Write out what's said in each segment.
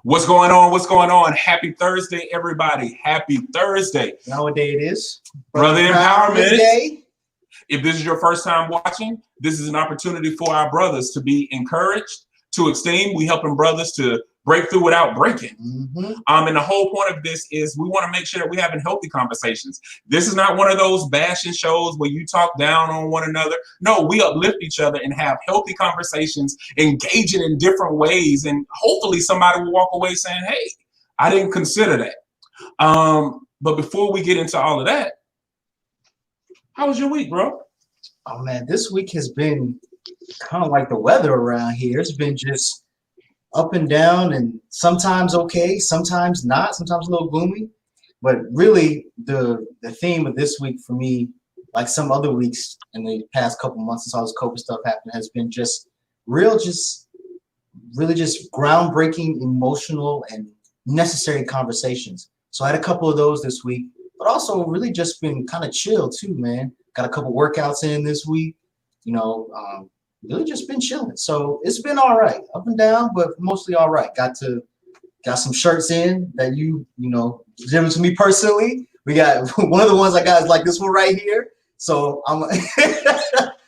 What's going on? What's going on? Happy Thursday, everybody. Happy Thursday. You know what day it is? Brother Empowerment Day. If this is your first time watching, this is an opportunity for our brothers to be encouraged, to esteem. We helping brothers to break through without breaking. And the whole point of this is we want to make sure that we're having healthy conversations. This is not one of those bashing shows where you talk down on one another. No, we uplift each other and have healthy conversations, engaging in different ways. And hopefully somebody will walk away saying, hey, I didn't consider that. But before we get into all of that, how was your week, bro? Oh, man, this week has been kind of like the weather around here. It's been just up and down, and sometimes okay, sometimes not, sometimes a little gloomy. But really, the theme of this week for me, like some other weeks in the past couple months since all this COVID stuff happened, has been just really just groundbreaking, emotional, and necessary conversations. So I had a couple of those this week, but also really just been kind of chill too, man. Got a couple workouts in this week, really just been chilling. So it's been all right, up and down, but mostly all right. Got some shirts in that you given to me personally. We got one of the ones I got is like this one right here. So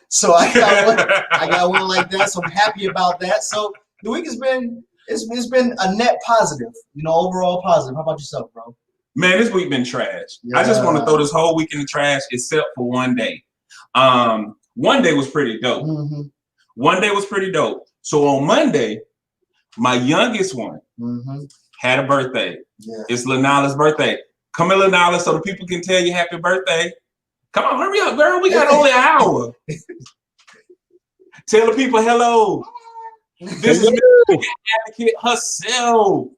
so I got one like that. So I'm happy about that. So the week has been it's been a net positive, overall positive. How about yourself, bro? Man, this week been trash. Yeah. I just want to throw this whole week in the trash except for one day. One day was pretty dope. One day was pretty dope. So on Monday, my youngest one had a birthday. Yeah. It's Lanala's birthday. Come in, Lanala, so the people can tell you happy birthday. Come on, hurry up, girl. We got only an hour. Tell the people hello. This is Miss Advocate herself.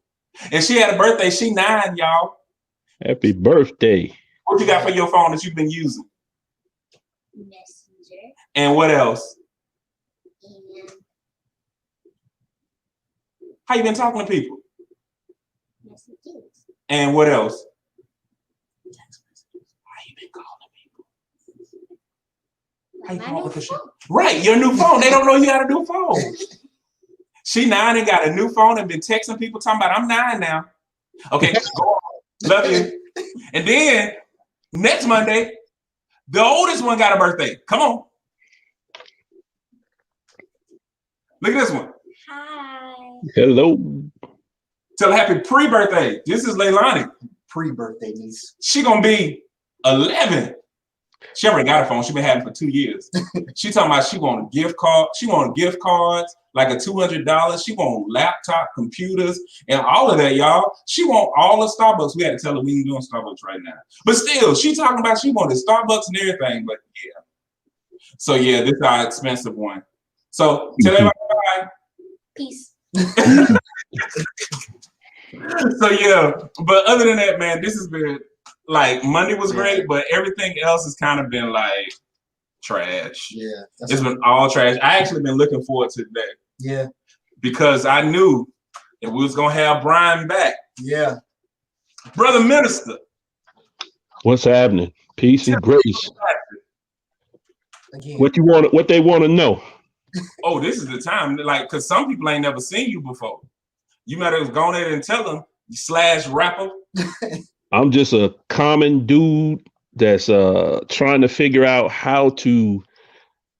And she had a birthday. She 9, y'all. Happy birthday. What you got for your phone that you've been using? Messenger. And what else? How you been talking to people? Messages. And what else? Text messages. How you been calling people? How you calling for right, your new phone. They don't know you got a new phone. She 9 and got a new phone and been texting people talking about I'm 9 now. Okay, go on. Love you. And then next Monday, the oldest one got a birthday. Come on. Look at this one. Hi. Hello. Tell her happy pre-birthday. This is Leilani. Pre-birthday niece. She gonna be 11. She already got a phone. She been having it for 2 years. She talking about she want a gift card. She want gift cards, like a $200. She want laptop, computers, and all of that, y'all. She want all of Starbucks. We had to tell her we ain't doing Starbucks right now. But still, she talking about she wanted Starbucks and everything. But yeah. So yeah, this is our expensive one. So tell everybody bye. Peace. So yeah, but other than that, man, this has been like Monday was great, but everything else has kind of been like trash. Yeah, it's been all trash. I actually been looking forward to today. Yeah, because I knew that we was gonna have Brian back. Yeah, brother minister. What's happening? Peace and grace. Again. What they want to know. Oh, this is the time, like, cause some people ain't never seen you before. You better go in and tell them / rapper. I'm just a common dude that's trying to figure out how to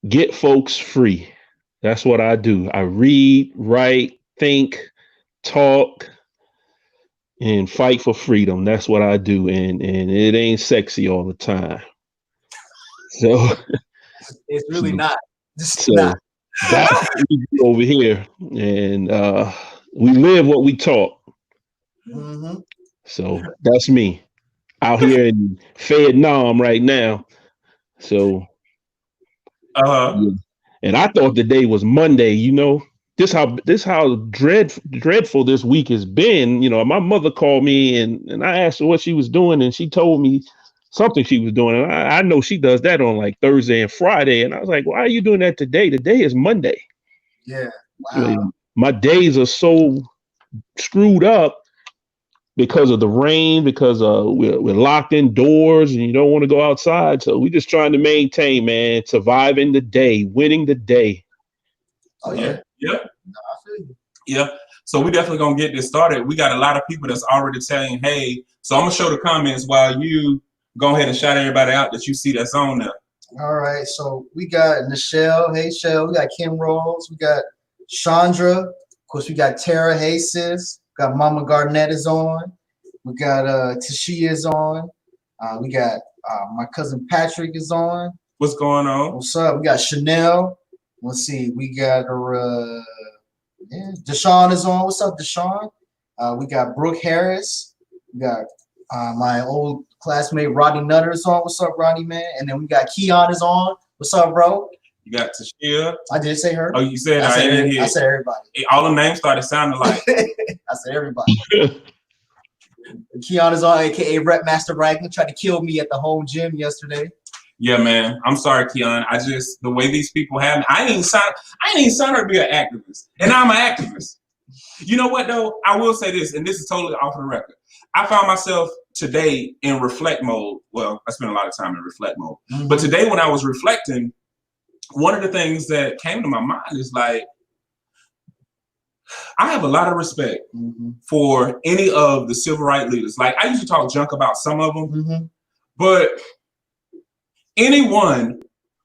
get folks free. That's what I do. I read, write, think, talk, and fight for freedom. That's what I do. And it ain't sexy all the time. So it's really not. It's so not. That's what we do over here. And we live what we talk. So that's me out here in Vietnam right now. So yeah. And I thought the day was Monday, this how dreadful this week has been. My mother called me and I asked her what she was doing, and she told me something she was doing. And I know she does that on like Thursday and Friday. And I was like, why are you doing that today? Today is Monday. Yeah. Wow. My days are so screwed up because of the rain, because we're locked indoors and you don't want to go outside. So we're just trying to maintain, man, surviving the day, winning the day. Oh, yeah. Yeah. No, I feel you. Yeah. So we definitely gonna get this started. We got a lot of people that's already saying, hey, so I'm gonna show the comments while you go ahead and shout everybody out that you see that's on there. All right, so we got Nichelle. Hey, Shell. We got Kim Rolls. We got Chandra. Of course, we got Tara. Hey, sis. We got Mama Garnett is on. We got Tashia is on. We got my cousin Patrick is on. What's going on? What's up? We got Chanel. Let's see. We got her. Deshaun is on. What's up, Deshaun? We got Brooke Harris. We got my old classmate Rodney Nutter is on. What's up, Rodney, man? And then we got Keon is on. What's up, bro? You got Tashia. I did say her. Oh, you said I said everybody. All the names started sounding like. I said everybody. Keon is on, aka Rep Master Ragnar. Tried to kill me at the home gym yesterday. Yeah, man. I'm sorry, Keon. The way these people have me, I ain't signed her to be an activist. And I'm an activist. You know what though? I will say this, and this is totally off the record. I found myself today in reflect mode. Well, I spent a lot of time in reflect mode. Mm-hmm. But today when I was reflecting, one of the things that came to my mind is like, I have a lot of respect for any of the civil rights leaders. Like, I used to talk junk about some of them, but anyone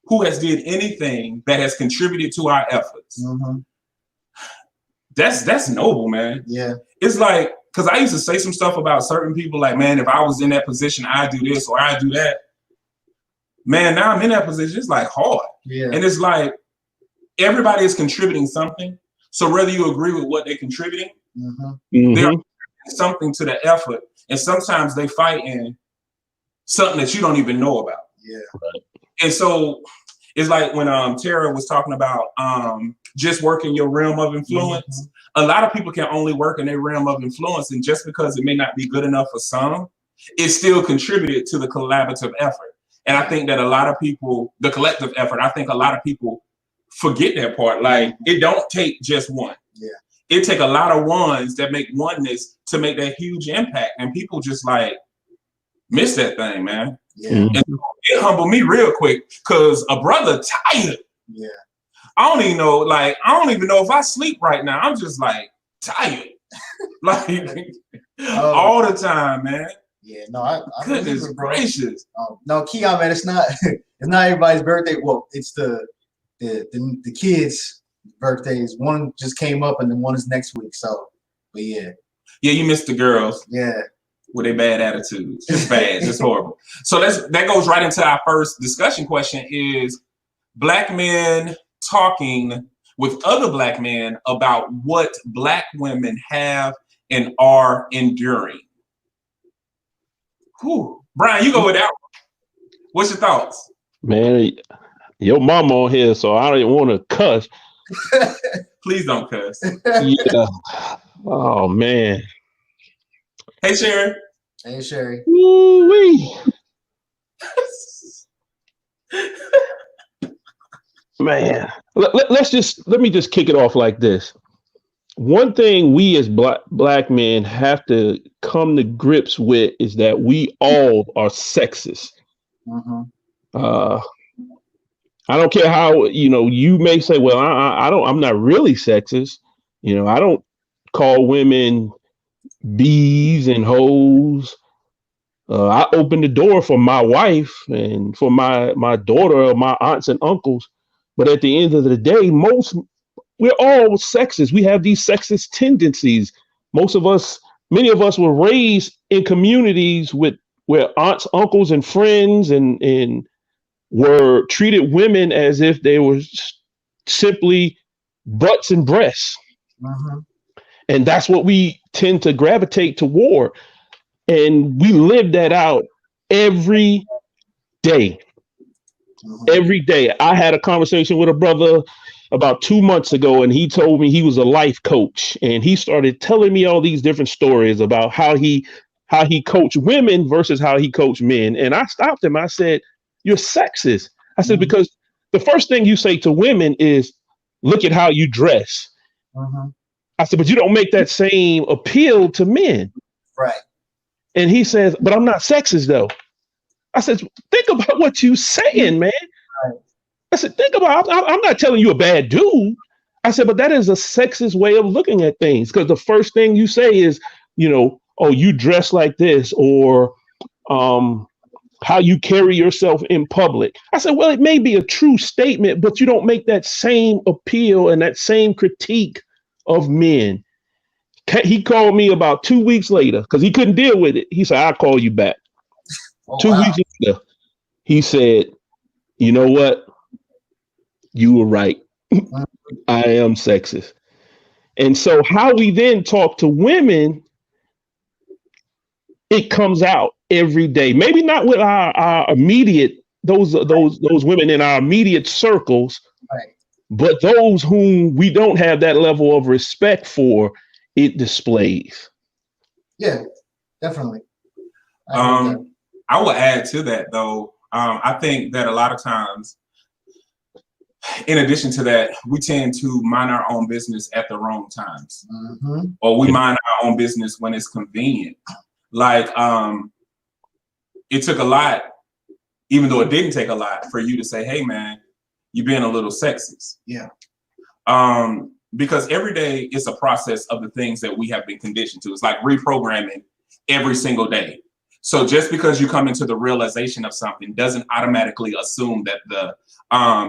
who has did anything that has contributed to our efforts, that's noble, man. Yeah. It's like, because I used to say some stuff about certain people, like, man, if I was in that position, I'd do this or I'd do that. Man, now I'm in that position. It's like hard. Yeah. And it's like, everybody is contributing something. So whether you agree with what they're contributing, they're something to the effort. And sometimes they fight in something that you don't even know about. Yeah. Right. And so it's like when Tara was talking about just working your realm of influence. A lot of people can only work in their realm of influence. And just because it may not be good enough for some, it still contributed to the collaborative effort. And I think that a lot of people, the collective effort, I think a lot of people forget that part. Like, it don't take just one. Yeah. It take a lot of ones that make oneness to make that huge impact. And people just like miss that thing, man. Yeah. And it humbled me real quick because a brother tired. Yeah. I don't even know if I sleep right now. I'm just like tired. Like all the time, man. Yeah, no, I goodness gracious. No, Keon, man, it's not everybody's birthday. Well, it's the kids' birthdays. One just came up, and then one is next week. So, but yeah, you missed the girls. Yeah, with their bad attitudes. It's bad. It's horrible. So that goes right into our first discussion question: is Black men talking with other Black men about what Black women have and are enduring. Whew. Brian, you go with that one. What's your thoughts? Man, your mama on here, so I don't want to cuss. Please don't cuss. Yeah. Oh, man. Hey, Sherry. Hey, Sherry. Woo-wee. Man, let me just kick it off like this. One thing we as black men have to come to grips with is that we all are sexist. I don't care how, you may say, well, I'm not really sexist. I don't call women bees and hoes. I open the door for my wife and for my daughter or my aunts and uncles. But at the end of the day, we're all sexist. We have these sexist tendencies. Many of us were raised in communities where aunts, uncles, and friends and were treated women as if they were simply butts and breasts. And that's what we tend to gravitate toward. And we live that out every day. Every day. I had a conversation with a brother about 2 months ago, and he told me he was a life coach, and he started telling me all these different stories about how he coached women versus how he coached men. And I stopped him. I said, "You're sexist." I said, because the first thing you say to women is, "Look at how you dress." I said, but you don't make that same appeal to men. Right. And he says, "But I'm not sexist though." I said, think about what you're saying, man. Right. I said, think about, I'm not telling you a bad dude. I said, but that is a sexist way of looking at things, because the first thing you say is, oh, you dress like this, or how you carry yourself in public. I said, well, it may be a true statement, but you don't make that same appeal and that same critique of men. He called me about 2 weeks later because he couldn't deal with it. He said, I'll call you back. Oh, 2 weeks later, he said, you know what? You were right. I am sexist. And so how we then talk to women, it comes out every day. Maybe not with our immediate, those women in our immediate circles, right. But those whom we don't have that level of respect for, it displays. Yeah, definitely. I will add to that, though. I think that a lot of times, in addition to that, we tend to mind our own business at the wrong times, or we mind our own business when it's convenient. Like, it took a lot, even though it didn't take a lot, for you to say, hey, man, you're being a little sexist. Yeah. Because every day is a process of the things that we have been conditioned to. It's like reprogramming every single day. So just because you come into the realization of something doesn't automatically assume that the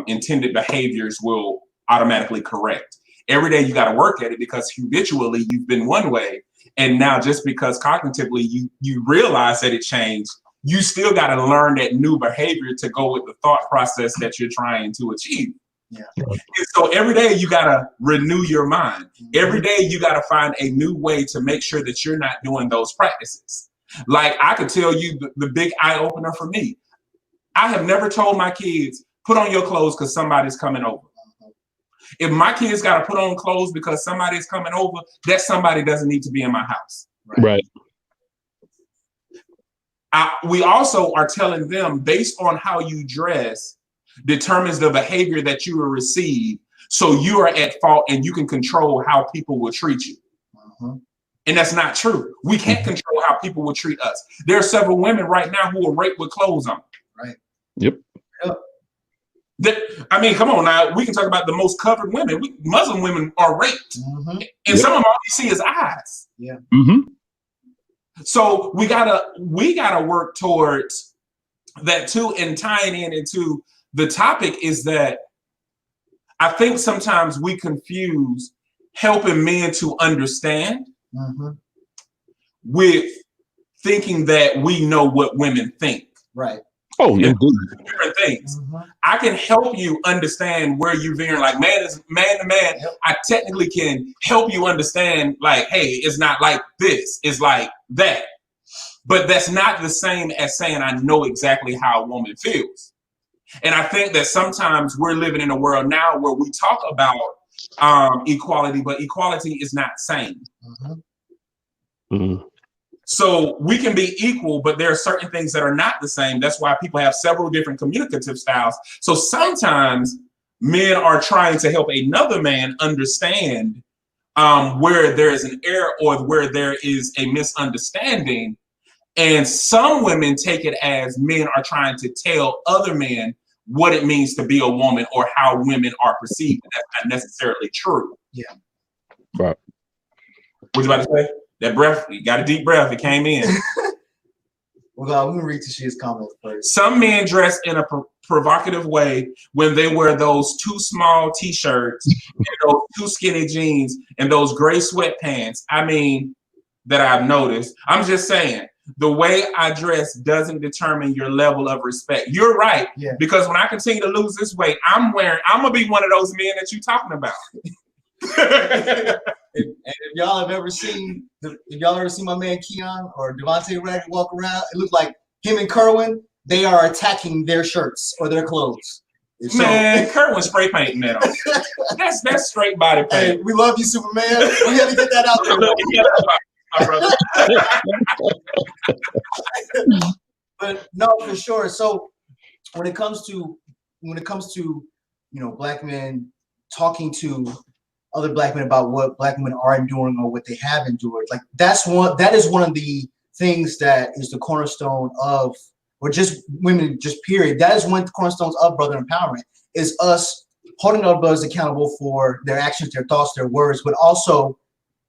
intended behaviors will automatically correct. Every day you got to work at it, because habitually you've been one way. And now just because cognitively you realize that it changed, you still got to learn that new behavior to go with the thought process that you're trying to achieve. Yeah. And so every day you got to renew your mind. Every day you got to find a new way to make sure that you're not doing those practices. Like, I could tell you the big eye opener for me. I have never told my kids, put on your clothes because somebody's coming over. If my kids got to put on clothes because somebody's coming over, that somebody doesn't need to be in my house. Right. We also are telling them, based on how you dress determines the behavior that you will receive. So you are at fault and you can control how people will treat you. And that's not true. We can't control how people will treat us. There are several women right now who are raped with clothes on. Right. Yep. I mean, come on now. We can talk about the most covered women. Muslim women are raped. And some of them, all you see is eyes. Yeah. So we gotta work towards that too. And tying into the topic is that I think sometimes we confuse helping men to understand with thinking that we know what women think. Right. Oh, yeah. Different things. I can help you understand where you're veering. Like, man to man. I technically can help you understand, like, hey, it's not like this, it's like that. But that's not the same as saying I know exactly how a woman feels. And I think that sometimes we're living in a world now where we talk about equality, but equality is not same. So we can be equal, but there are certain things that are not the same. That's why people have several different communicative styles. So sometimes men are trying to help another man understand where there is an error or where there is a misunderstanding. And some women take it as men are trying to tell other men what it means to be a woman or how women are perceived. That's not necessarily true. Yeah. Right. What you about to say? That breath, you got a deep breath, it came in. Well, we'll read Tashia's comments first. Some men dress in a provocative way when they wear those too small t-shirts and those too skinny jeans and those gray sweatpants. I mean, that I've noticed. I'm just saying, the way I dress doesn't determine your level of respect. You're right. Yeah. Because when I continue to lose this weight, I'm gonna be one of those men that you're talking about. And if y'all have ever seen my man Keon or Devontae Raggett walk around, it looks like him and Kerwin, they are attacking their shirts or their clothes. Man, Kerwin spray painting that on. That's straight body paint. Hey, we love you, Superman. We had to get that out there. But no, for sure. So when it comes to black men talking to other black men about what black women are enduring or what they have endured, like that is one of the things that is the cornerstone of, or just women, just period. That is one of the cornerstones of brother empowerment, is us holding other brothers accountable for their actions, their thoughts, their words, but also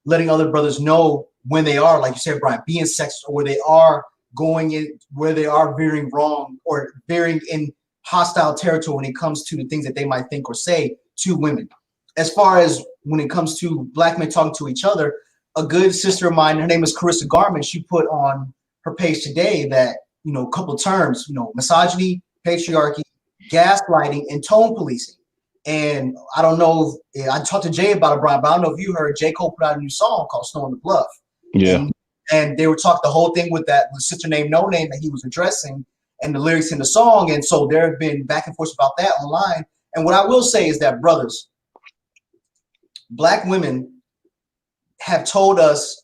letting other brothers know when they are, like you said, Brian, being sexist, or where they are going in, where they are veering wrong or veering in hostile territory when it comes to the things that they might think or say to women. As far as when it comes to Black men talking to each other, a good sister of mine, her name is Carissa Garman, she put on her page today that, you know, a couple of terms, you know, misogyny, patriarchy, gaslighting, and tone policing. And I don't know if I talked to Jay about it, Brian, but I don't know if you heard J. Cole put out a new song called Snow on the Bluff. Yeah. And they were talking the whole thing with that the sister named No Name that he was addressing and the lyrics in the song. And so there have been back and forth about that online. And what I will say is that, brothers, Black women have told us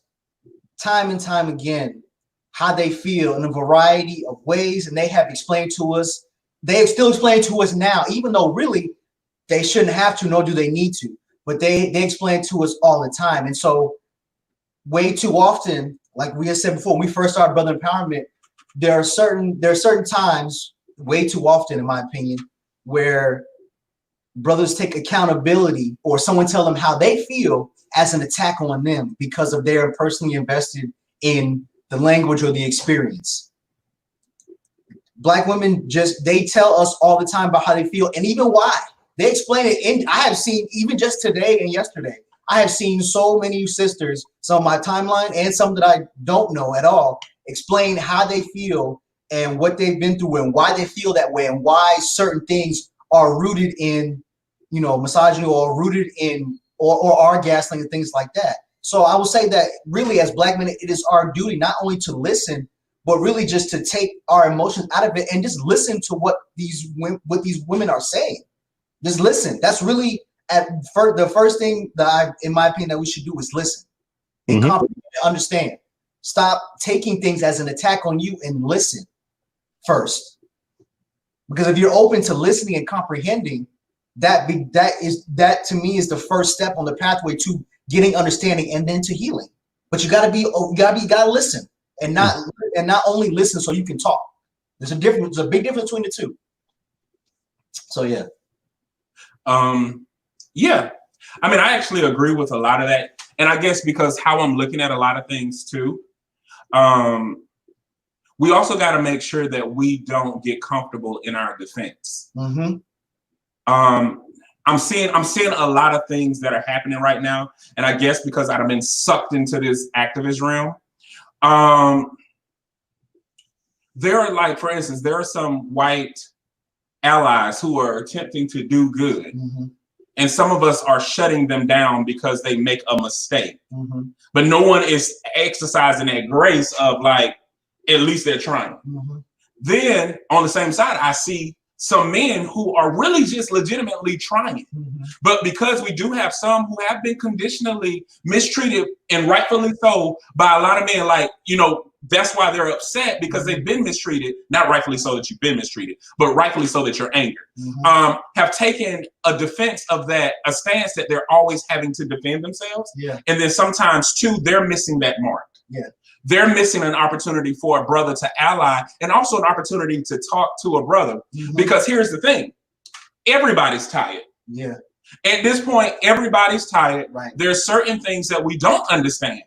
time and time again how they feel in a variety of ways, and they have explained to us, they have still explained to us now, even though really they shouldn't have to, nor do they need to, but they explain to us all the time. And so way too often, like we had said before, when we first started Brother Empowerment, there are certain times, way too often in my opinion, where brothers take accountability or someone tell them how they feel as an attack on them because of their personally invested in the language or the experience. Black women they tell us all the time about how they feel and even why. They explain it. And I have seen, even just today and yesterday, I have seen so many sisters, some of my timeline and some that I don't know at all, explain how they feel and what they've been through and why they feel that way and why certain things are rooted in, you know, misogyny or rooted in or are gaslighting and things like that. So I will say that really as Black men, it is our duty not only to listen, but really just to take our emotions out of it and just listen to what these women are saying. Just listen. That's really the first thing that in my opinion, that we should do is listen and comprehend and understand. Stop taking things as an attack on you and listen first. Because if you're open to listening and comprehending, that to me is the first step on the pathway to getting understanding and then to healing. But you gotta listen and not only listen so you can talk. There's a big difference between the two. So yeah. Yeah, I mean, I actually agree with a lot of that. And I guess because how I'm looking at a lot of things too, we also got to make sure that we don't get comfortable in our defense. I'm seeing a lot of things that are happening right now. And I guess because I've been sucked into this activist realm, there are, like, for instance, there are some white allies who are attempting to do good. And some of us are shutting them down because they make a mistake. But no one is exercising that grace of, like, at least they're trying. Then on the same side, I see some men who are really just legitimately trying. But because we do have some who have been conditionally mistreated, and rightfully so, by a lot of men, like, you know, that's why they're upset, because they've been mistreated, not rightfully so that you've been mistreated, but rightfully so that you're angered, have taken a defense of that, a stance that they're always having to defend themselves. And then sometimes too, they're missing that mark. They're missing an opportunity for a brother to ally, and also an opportunity to talk to a brother. Because here's the thing, everybody's tired. At this point, everybody's tired. There's certain things that we don't understand.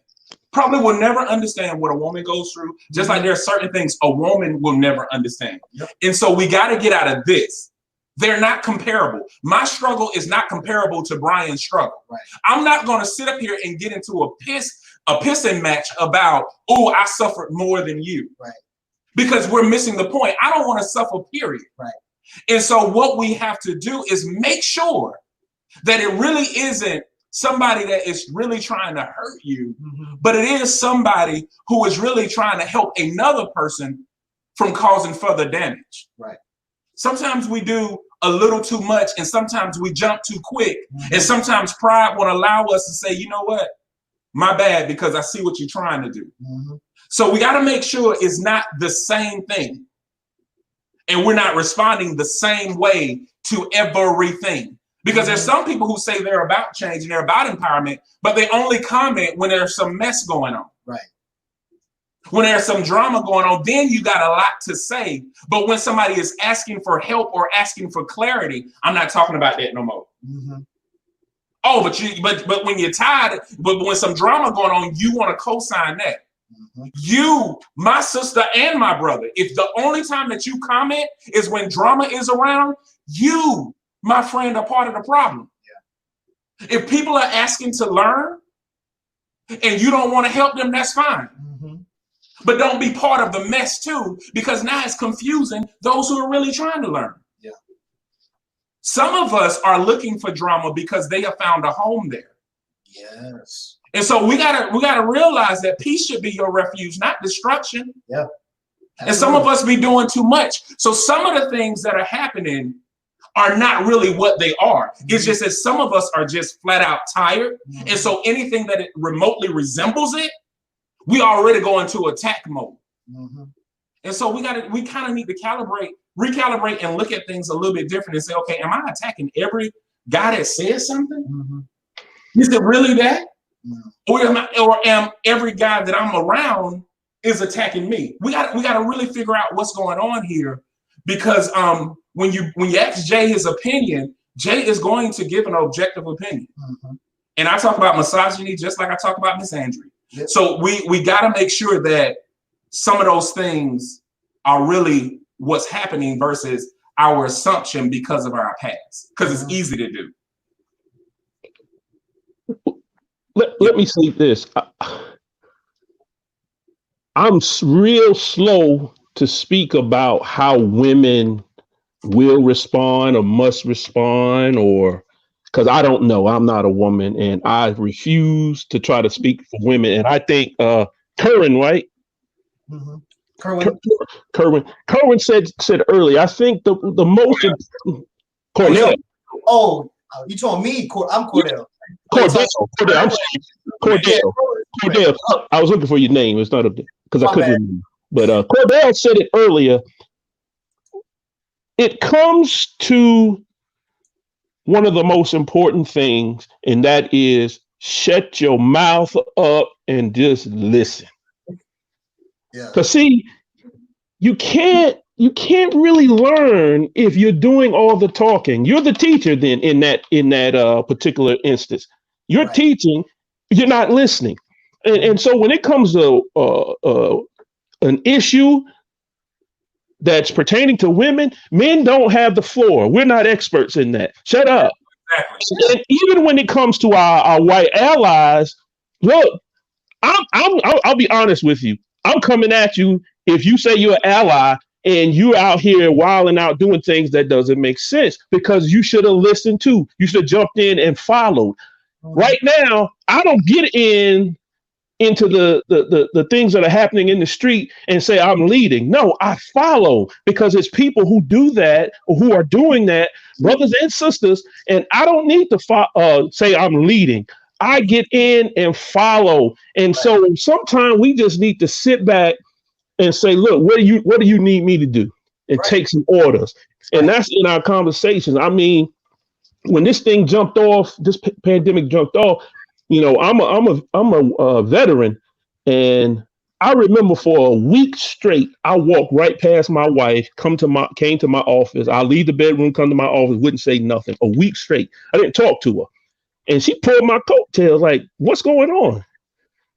Probably will never understand what a woman goes through, just like there are certain things a woman will never understand. And so we got to get out of this. They're not comparable. My struggle is not comparable to Brian's struggle. I'm not going to sit up here and get into a pissing match about, oh, I suffered more than you. Because we're missing the point. I don't want to suffer, period. And so what we have to do is make sure that it really isn't somebody that is really trying to hurt you, but it is somebody who is really trying to help another person from causing further damage. Sometimes we do a little too much, and sometimes we jump too quick, and sometimes pride won't allow us to say, you know what, my bad, because I see what you're trying to do. So we got to make sure it's not the same thing, and we're not responding the same way to everything. Because there's some people who say they're about change and they're about empowerment, but they only comment when there's some mess going on. When there's some drama going on, then you got a lot to say. But when somebody is asking for help or asking for clarity, I'm not talking about that no more. Oh, but when you're tired, but when some drama going on, you want to co-sign that. You, my sister and my brother, if the only time that you comment is when drama is around, you, my friend, are part of the problem. If people are asking to learn and you don't want to help them, that's fine. But don't be part of the mess too, because now it's confusing those who are really trying to learn. Some of us are looking for drama because they have found a home there. Yes. And so we gotta realize that peace should be your refuge, not destruction. Yeah. And some of us be doing too much. So some of the things that are happening are not really what they are. It's just that some of us are just flat out tired. And so anything that it remotely resembles it, we already go into attack mode. And so we kind of need to recalibrate and look at things a little bit different and say, okay, am I attacking every guy that says something? Is it really that? Or am every guy that I'm around is attacking me? We got to really figure out what's going on here, because when you ask Jay his opinion, Jay is going to give an objective opinion. And I talk about misogyny just like I talk about misandry. So we got to make sure that some of those things are really what's happening versus our assumption because of our past, because it's easy to do. Let me say this. I'm real slow to speak about how women will respond or must respond, or because I don't know. I'm not a woman, and I refuse to try to speak for women. And I think Curran, right? Kerwin said earlier. I think the most Cornell. Oh, you told me. I'm Cordell. Cordell. I'm sorry. Cordell. I was looking for your name. It's not up there because I couldn't remember. But Cordell said it earlier. It comes to one of the most important things, and that is shut your mouth up and just listen. Because see, you can't really learn if you're doing all the talking. You're the teacher then in that particular instance. You're teaching, you're not listening. And so when it comes to an issue that's pertaining to women, men don't have the floor. We're not experts in that. Shut up. Exactly. And even when it comes to our white allies, look, I'll be honest with you. I'm coming at you if you say you're an ally and you're out here wilding out doing things that doesn't make sense, because you should have listened too. You should have jumped in and followed. Right now, I don't get into the things that are happening in the street and say I'm leading. No, I follow, because it's people who do that or who are doing that, brothers and sisters, and I don't need to say I'm leading. I get in and follow. And so sometimes we just need to sit back and say, look, what do you need me to do? And take some orders. And that's in our conversations. I mean, when this thing jumped off, this pandemic jumped off, you know, I'm a veteran, and I remember for a week straight, I walked right past my wife, came to my office. I leave the bedroom, come to my office, wouldn't say nothing. A week straight. I didn't talk to her. And she pulled my coattails like, what's going on?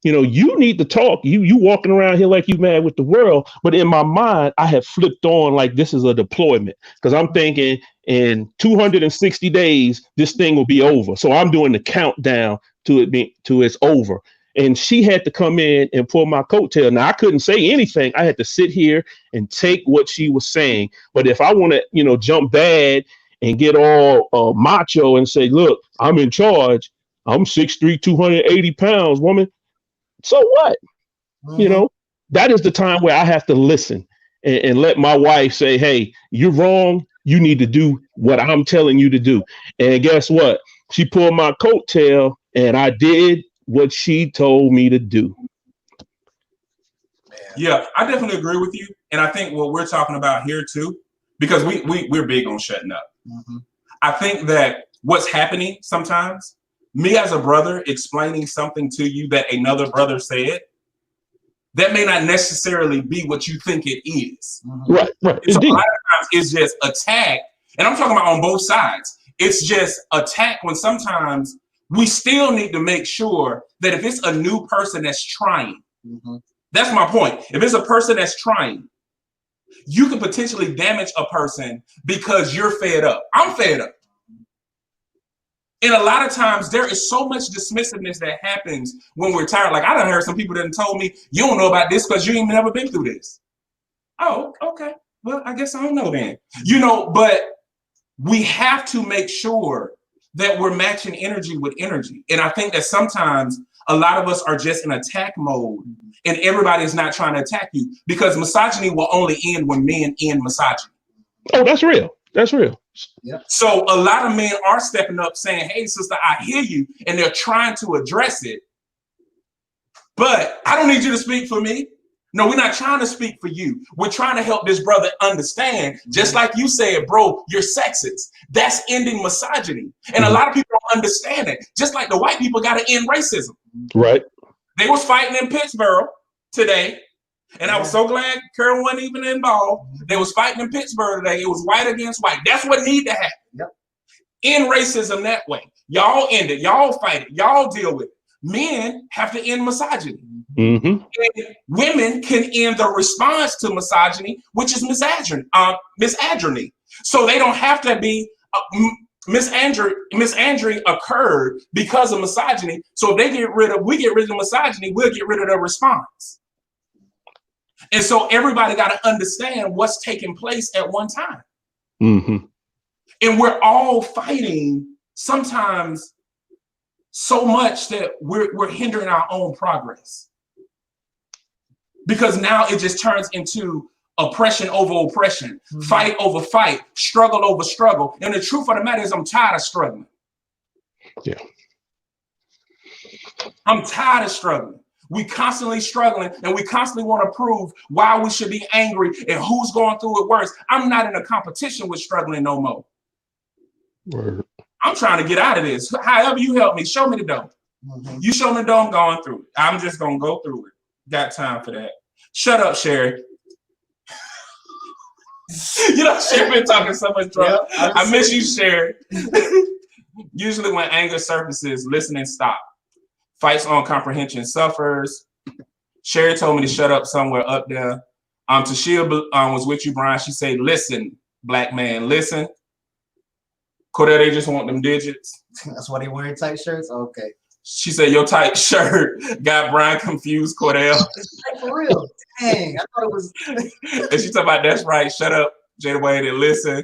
You know, you need to talk. You walking around here like you mad with the world. But in my mind, I have flipped on like this is a deployment, because I'm thinking in 260 days, this thing will be over. So I'm doing the countdown to it's over. And she had to come in and pull my coattail. Now, I couldn't say anything. I had to sit here and take what she was saying. But if I want to, you know, jump bad and get all macho and say, look, I'm in charge. I'm 6'3", 280 pounds, woman. So what? You know, that is the time where I have to listen and let my wife say, hey, you're wrong. You need to do what I'm telling you to do. And guess what? She pulled my coattail and I did what she told me to do. Yeah, I definitely agree with you. And I think what we're talking about here too, because we're big on shutting up. I think that what's happening sometimes, me as a brother explaining something to you that another brother said, that may not necessarily be what you think it is. Right. So a lot of times it's just attack, and I'm talking about on both sides. It's just attack when sometimes we still need to make sure that if it's a new person that's trying, that's my point. If it's a person that's trying, you can potentially damage a person because you're fed up. I'm fed up. And a lot of times there is so much dismissiveness that happens when we're tired. Like I done heard some people that told me, you don't know about this because you ain't never been through this. Oh, okay. Well, I guess I don't know then. You know, but we have to make sure that we're matching energy with energy. And I think that sometimes a lot of us are just in attack mode and everybody is not trying to attack you because misogyny will only end when men end misogyny. Oh, that's real. That's real. Yeah. So a lot of men are stepping up saying, hey, sister, I hear you. And they're trying to address it. But I don't need you to speak for me. No, we're not trying to speak for you. We're trying to help this brother understand, just like you said, bro, you're sexist. That's ending misogyny. And a lot of people don't understand it. Just like the white people got to end racism. Right. They was fighting in Pittsburgh today. And I was so glad Karen wasn't even involved. They was fighting in Pittsburgh today. It was white against white. That's what needed to happen. Yep. End racism that way. Y'all end it. Y'all fight it. Y'all deal with it. Men have to end misogyny. And women can end the response to misogyny, which is misandry. So they don't have to be misandry occurred because of misogyny. So if we get rid of misogyny, we'll get rid of the response. And so everybody got to understand what's taking place at one time. And we're all fighting sometimes so much that we're hindering our own progress. Because now it just turns into oppression over oppression, fight over fight, struggle over struggle. And the truth of the matter is I'm tired of struggling. Yeah. I'm tired of struggling. We constantly struggling and we constantly want to prove why we should be angry and who's going through it worse. I'm not in a competition with struggling no more. Word. I'm trying to get out of this. However you help me, show me the dough. You show me the dough, I'm going through it. I'm just going to go through it. Got time for that. Shut up, Sherry. You know, Sherry been talking so much trouble. Yep, I miss you, Sherry. Usually when anger surfaces, listening stop. Fights on comprehension suffers. Sherry told me to shut up somewhere up there. Tashia was with you, Brian. She said, listen, black man, listen. Cordell, they just want them digits. That's why they wearing tight shirts? Okay. She said, your tight shirt got Brian confused, Cordell. For real. Dang, I thought it was. And she talking about, that's right, shut up, Jada Wade, and listen.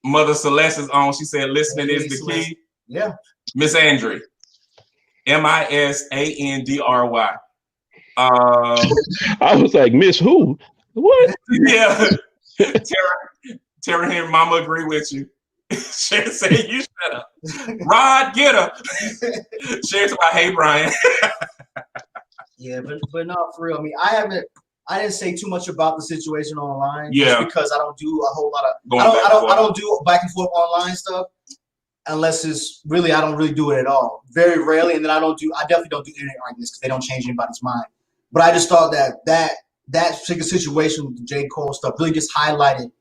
Mother Celeste is on. She said, listening is the key. Yeah. Miss Andry. Misandry. I was like, Miss who? What? Yeah. Tara and Mama agree with you. Sherry said, you shut up. Rod, get her. Sherry's about, hey, Brian. Yeah, but no, for real. I mean, I didn't say too much about the situation online. Yeah. Just because I don't do a whole lot of I don't do back and forth online stuff unless it's really I don't really do it at all. Very rarely, and then I definitely don't do internet arguments because they don't change anybody's mind. But I just thought that particular situation with the J. Cole stuff really just highlighted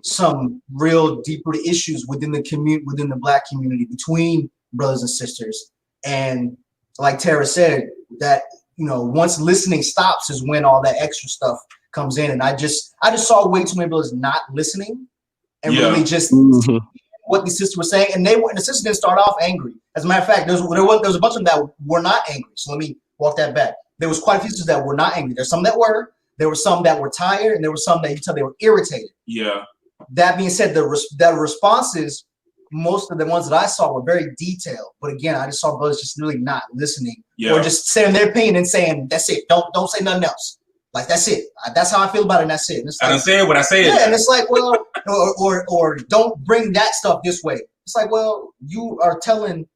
some real deeper issues within the community, within the Black community, between brothers and sisters. And like Tara said, that once listening stops is when all that extra stuff comes in. And I just saw way too many brothers not listening and really just what the sister was saying. And the sister didn't start off angry. As a matter of fact, there was a bunch of them that were not angry. So let me walk that back. There was quite a few sisters that were not angry. There's some that were. There were some that were tired, and there were some that you could tell they were irritated. Yeah. That being said, the responses, most of the ones that I saw were very detailed. But again, I just saw brothers just really not listening or just saying their opinion and saying, that's it. Don't say nothing else. Like, that's it. That's how I feel about it, and that's it. And it's like, I done said what I said. Yeah, and it's like, well, or don't bring that stuff this way. It's like, well, you are telling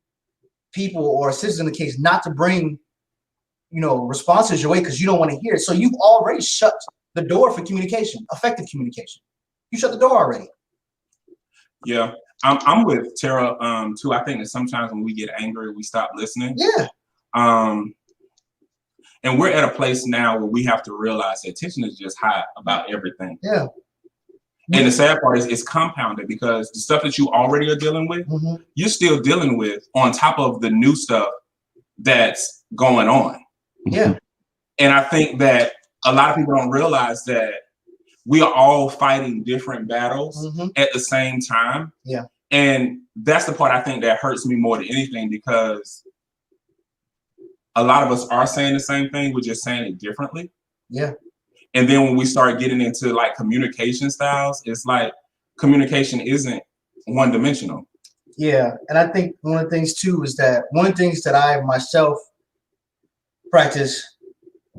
people, or sisters in the case, not to bring, responses your way because you don't want to hear it. So you've already shut the door for communication, effective communication. You shut the door already. Yeah, I'm with Tara too. I think that sometimes when we get angry, we stop listening. Yeah. And we're at a place now where we have to realize that tension is just high about everything. Yeah. And the sad part is it's compounded because the stuff that you already are dealing with, you're still dealing with on top of the new stuff that's going on. Yeah. And I think that a lot of people don't realize that we are all fighting different battles at the same time. Yeah. And that's the part I think that hurts me more than anything, because a lot of us are saying the same thing, we're just saying it differently. Yeah. And then when we start getting into like communication styles, it's like communication isn't one dimensional. Yeah. And I think one of the things too is that one of the things that I myself practice,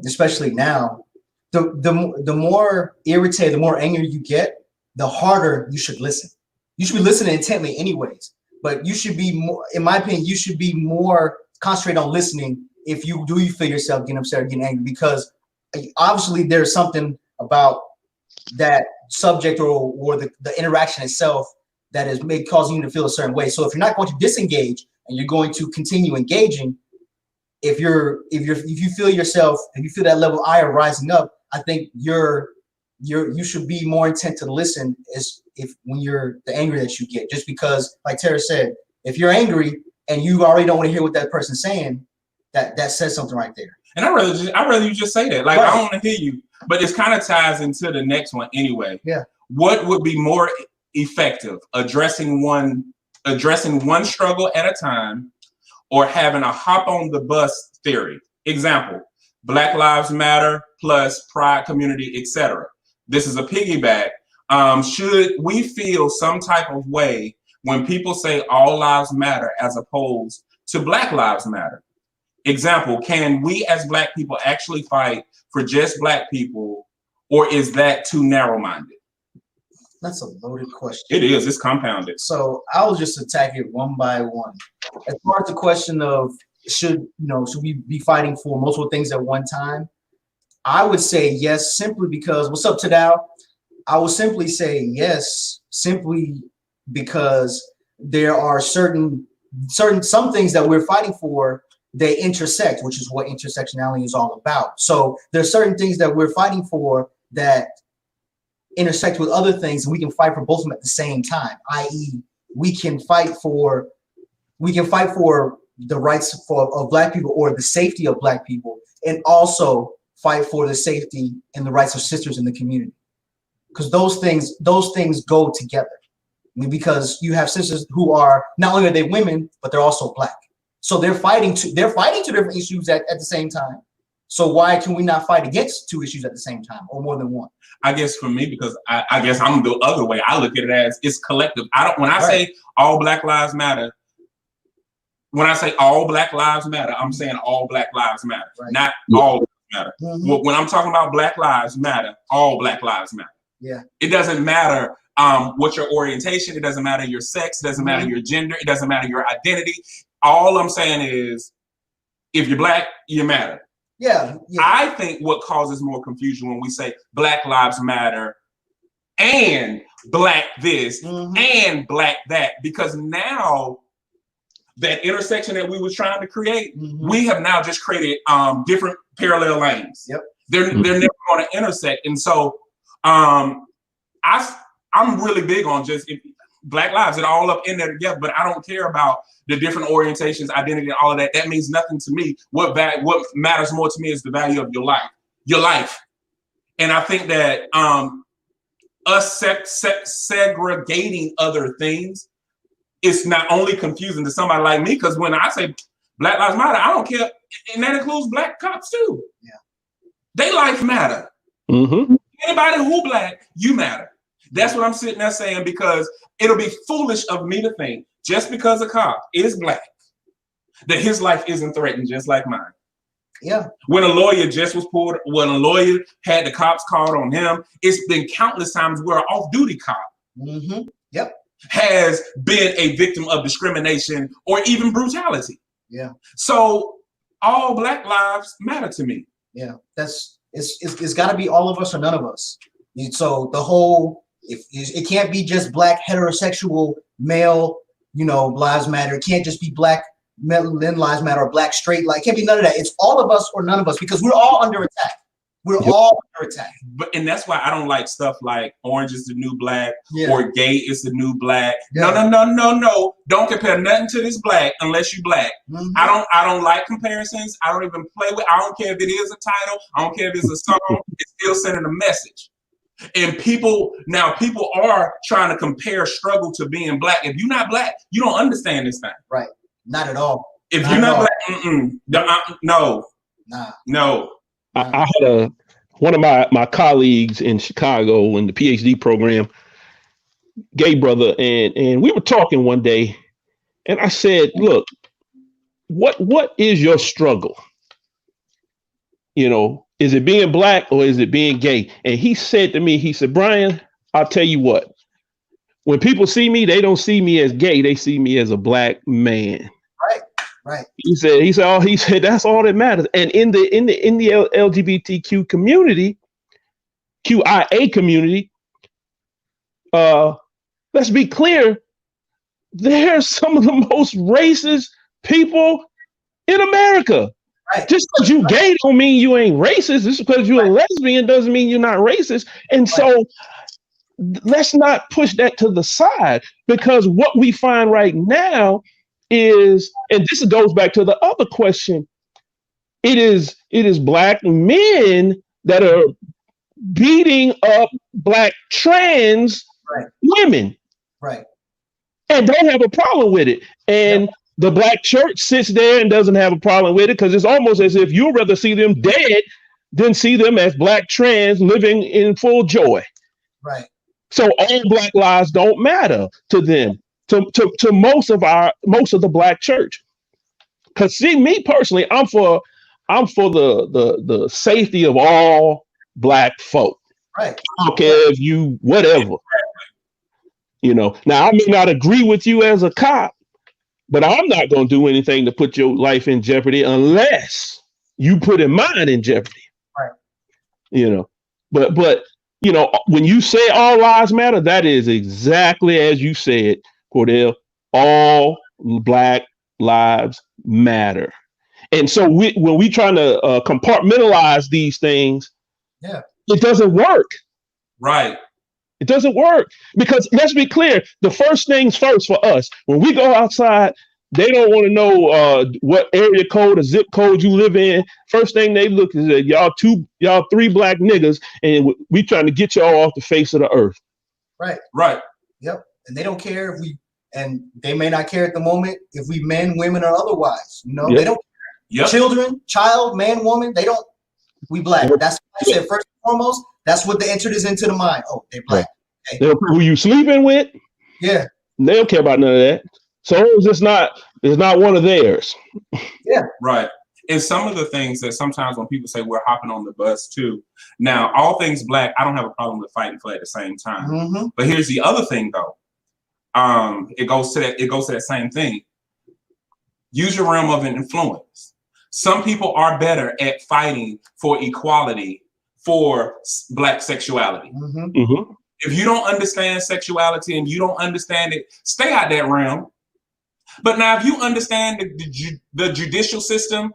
especially now, the more irritated, the more angry you get, the harder you should listen. You should be listening intently anyways, but you should be more, in my opinion, you should be more concentrated on listening if you feel yourself getting upset or getting angry, because obviously there's something about that subject or the interaction itself that is causing you to feel a certain way. So if you're not going to disengage and you're going to continue engaging, if you feel yourself, if you feel that level of ire rising up, I think you should be more intent to listen when you're the anger that you get. Just because, like Tara said, if you're angry and you already don't want to hear what that person's saying, that says something right there. And I'd rather you just say that. Like, right. I don't want to hear you, but this kind of ties into the next one anyway. Yeah. What would be more effective, addressing one struggle at a time, or having a hop on the bus theory? Example: Black Lives Matter plus Pride community, etc. This is a piggyback. Should we feel some type of way when people say all lives matter as opposed to Black Lives Matter? Example: can we as Black people actually fight for just Black people, or is that too narrow-minded? That's a loaded question. It is. It's compounded. So I'll just attack it one by one. As far as the question of should we be fighting for multiple things at one time, I would say yes, simply because, what's up, Tadao? I would simply say yes, simply because there are some things that we're fighting for, they intersect, which is what intersectionality is all about. So there's certain things that we're fighting for that intersect with other things, and we can fight for both of them at the same time. I.e., we can fight for the rights of Black people, or the safety of Black people, and also fight for the safety and the rights of sisters in the community, because those things go together. I mean, because you have sisters who are, not only are they women, but they're also Black, so they're fighting two different issues at the same time. So why can we not fight against two issues at the same time, or more than one? I guess for me, because I guess I'm the other way. I look at it as it's collective. When I say all Black lives matter, when I say all Black lives matter, I'm saying all Black lives matter, not all matter. When I'm talking about Black lives matter, all Black lives matter. Yeah. It doesn't matter what your orientation, it doesn't matter your sex, it doesn't matter your gender, it doesn't matter your identity. All I'm saying is, if you're Black, you matter. Yeah. I think what causes more confusion when we say Black lives matter and Black this and Black that, because now that intersection that we were trying to create, we have now just created different parallel lanes. Yep. They're never going to intersect. And so I'm really big on just Black lives, it all up in there together, but I don't care about the different orientations, identity, and all of that. That means nothing to me. What matters more to me is the value of your life. And I think that us segregating other things, it's not only confusing to somebody like me, because when I say Black Lives Matter, I don't care, and that includes Black cops too. Yeah, they life matter. Anybody who Black, you matter. That's what I'm sitting there saying, because it'll be foolish of me to think just because a cop is Black that his life isn't threatened just like mine. Yeah. When a lawyer had the cops called on him, it's been countless times where an off-duty cop Yep. has been a victim of discrimination or even brutality. Yeah. So all Black lives matter to me. Yeah. It's got to be all of us or none of us. So the whole, it can't be just Black heterosexual male, lives matter. It can't just be Black lives matter or black straight. Like, can't be none of that. It's all of us or none of us because we're all under attack. We're all under attack. And that's why I don't like stuff like orange is the new black or gay is the new black. Yeah. No. Don't compare nothing to this black unless you black. I don't like comparisons. I don't even play with. I don't care if it is a title. I don't care if it's a song. It's still sending a message. And people are trying to compare struggle to being black. If you're not black, you don't understand this thing. Right. Not at all. If you're not black, no. No. I had one of my colleagues in Chicago in the PhD program, gay brother, and we were talking one day, and I said, look, what is your struggle? You know, is it being black or is it being gay? And he said to me, he said, Brian, I'll tell you what, when people see me, they don't see me as gay, they see me as a black man. Right. He said that's all that matters. And in the LGBTQ community, QIA community, let's be clear, they're some of the most racist people in America. Right. Just because you gay don't mean you ain't racist. Just because you're a lesbian doesn't mean you're not racist. And so let's not push that to the side, because what we find right now is, and this goes back to the other question, it is black men that are beating up black trans women. Right. And don't have a problem with it. And the black church sits there and doesn't have a problem with it, because it's almost as if you'd rather see them dead than see them as black trans living in full joy. Right. So all black lives don't matter to them, to most of the black church. Because see, me personally, I'm for the safety of all black folk. Right. I don't care if you whatever. You know, now I may not agree with you as a cop, but I'm not going to do anything to put your life in jeopardy unless you put mine in jeopardy. Right. You know, but you know, when you say all lives matter, that is exactly as you said, Cordell. All black lives matter. And so when we trying to compartmentalize these things, it doesn't work. Right. It doesn't work, because let's be clear, the first things first for us, when we go outside, they don't want to know what area code or zip code you live in. First thing they look is at y'all three black niggas, and we trying to get y'all off the face of the earth. Right. Right. Yep. And they don't care if and they may not care at the moment if we men, women, or otherwise. You know, they don't care. Children, child, man, woman, they don't. We black. That's what I said first and foremost. That's what they entered is into the mind. Oh, they black. Okay. They don't care who you sleeping with. Yeah. They don't care about none of that. So it's not one of theirs. Yeah. Right. And some of the things that sometimes when people say we're hopping on the bus too. Now, all things black, I don't have a problem with fighting for at the same time. Mm-hmm. But here's the other thing though. It goes to that same thing. Use your realm of influence. Some people are better at fighting for equality for black sexuality. Mm-hmm. Mm-hmm. If you don't understand sexuality and you don't understand it, stay out that realm. But now if you understand the judicial system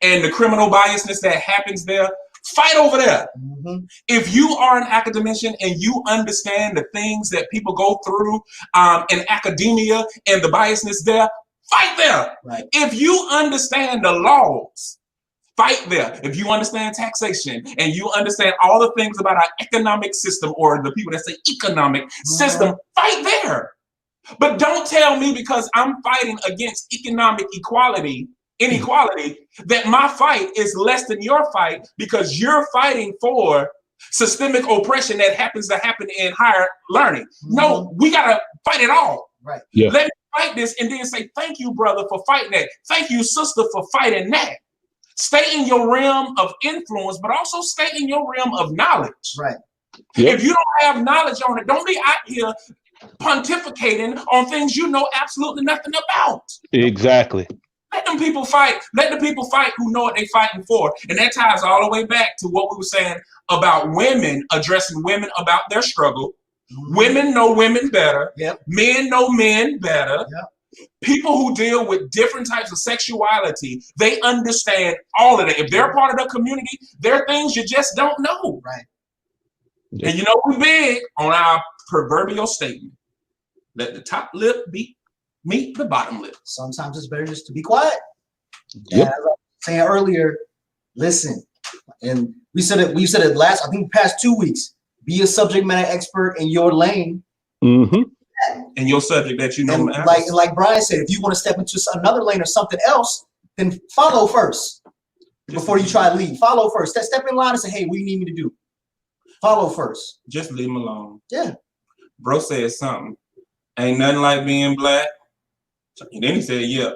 and the criminal biasness that happens there, fight over there. Mm-hmm. If you are an academician and you understand the things that people go through in academia and the biasness there, fight there. Right. If you understand the laws, fight there. If you understand taxation and you understand all the things about our economic system, or the people that say economic system, fight there. But don't tell me because I'm fighting against economic inequality, that my fight is less than your fight because you're fighting for systemic oppression that happens to happen in higher learning. No, we gotta fight it all. Right. Yeah. Let me fight this and then say, thank you, brother, for fighting that. Thank you, sister, for fighting that. Stay in your realm of influence, but also stay in your realm of knowledge. Right. Yep. If you don't have knowledge on it, don't be out here pontificating on things you know absolutely nothing about. Exactly. Let them people fight. Let the people fight who know what they're fighting for. And that ties all the way back to what we were saying about women, addressing women about their struggle. Women know women better. Yep. Men know men better. Yep. People who deal with different types of sexuality, they understand all of that. If they're part of the community, there are things you just don't know. Right. And you know, we big on our proverbial statement. Let the top lip meet the bottom lip. Sometimes it's better just to be quiet. Yep. As I was saying earlier, listen. And we said it last, I think past 2 weeks. Be a subject matter expert in your lane. Mm-hmm. And your subject that you know. And like Brian said, if you want to step into another lane or something else, then follow first before you try to lead. Follow first. Step in line and say, hey, what do you need me to do? Follow first. Just leave them alone. Yeah. Bro said something. Ain't nothing like being black. And then he said, yeah.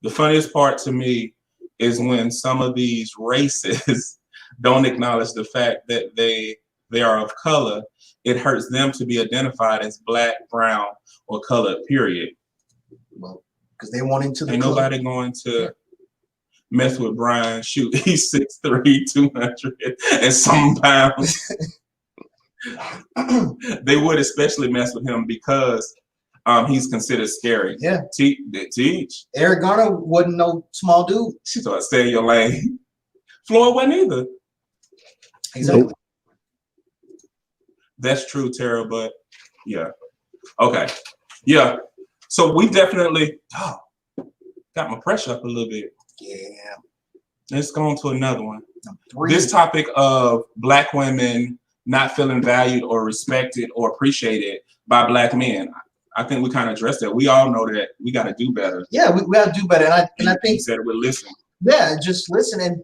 The funniest part to me is when some of these races don't acknowledge the fact that they are of color. It hurts them to be identified as black, brown, or colored, period. Well, because they want into the Ain't club. Nobody going to mess with Brian. Shoot, he's 6'3", 200 and some pounds. They would especially mess with him because he's considered scary. Yeah. Teach. Eric Garner wasn't no small dude. She thought, stay in your lane. Floyd wasn't either. Exactly. Nope. That's true, Tara, but yeah. Okay. Yeah. So we definitely got my pressure up a little bit. Yeah. Let's go on to another one. Three. This topic of black women not feeling valued or respected or appreciated by black men. I think we kind of addressed that. We all know that we got to do better. Yeah, we got to do better. And I think you said it with listen. Yeah, just listen. And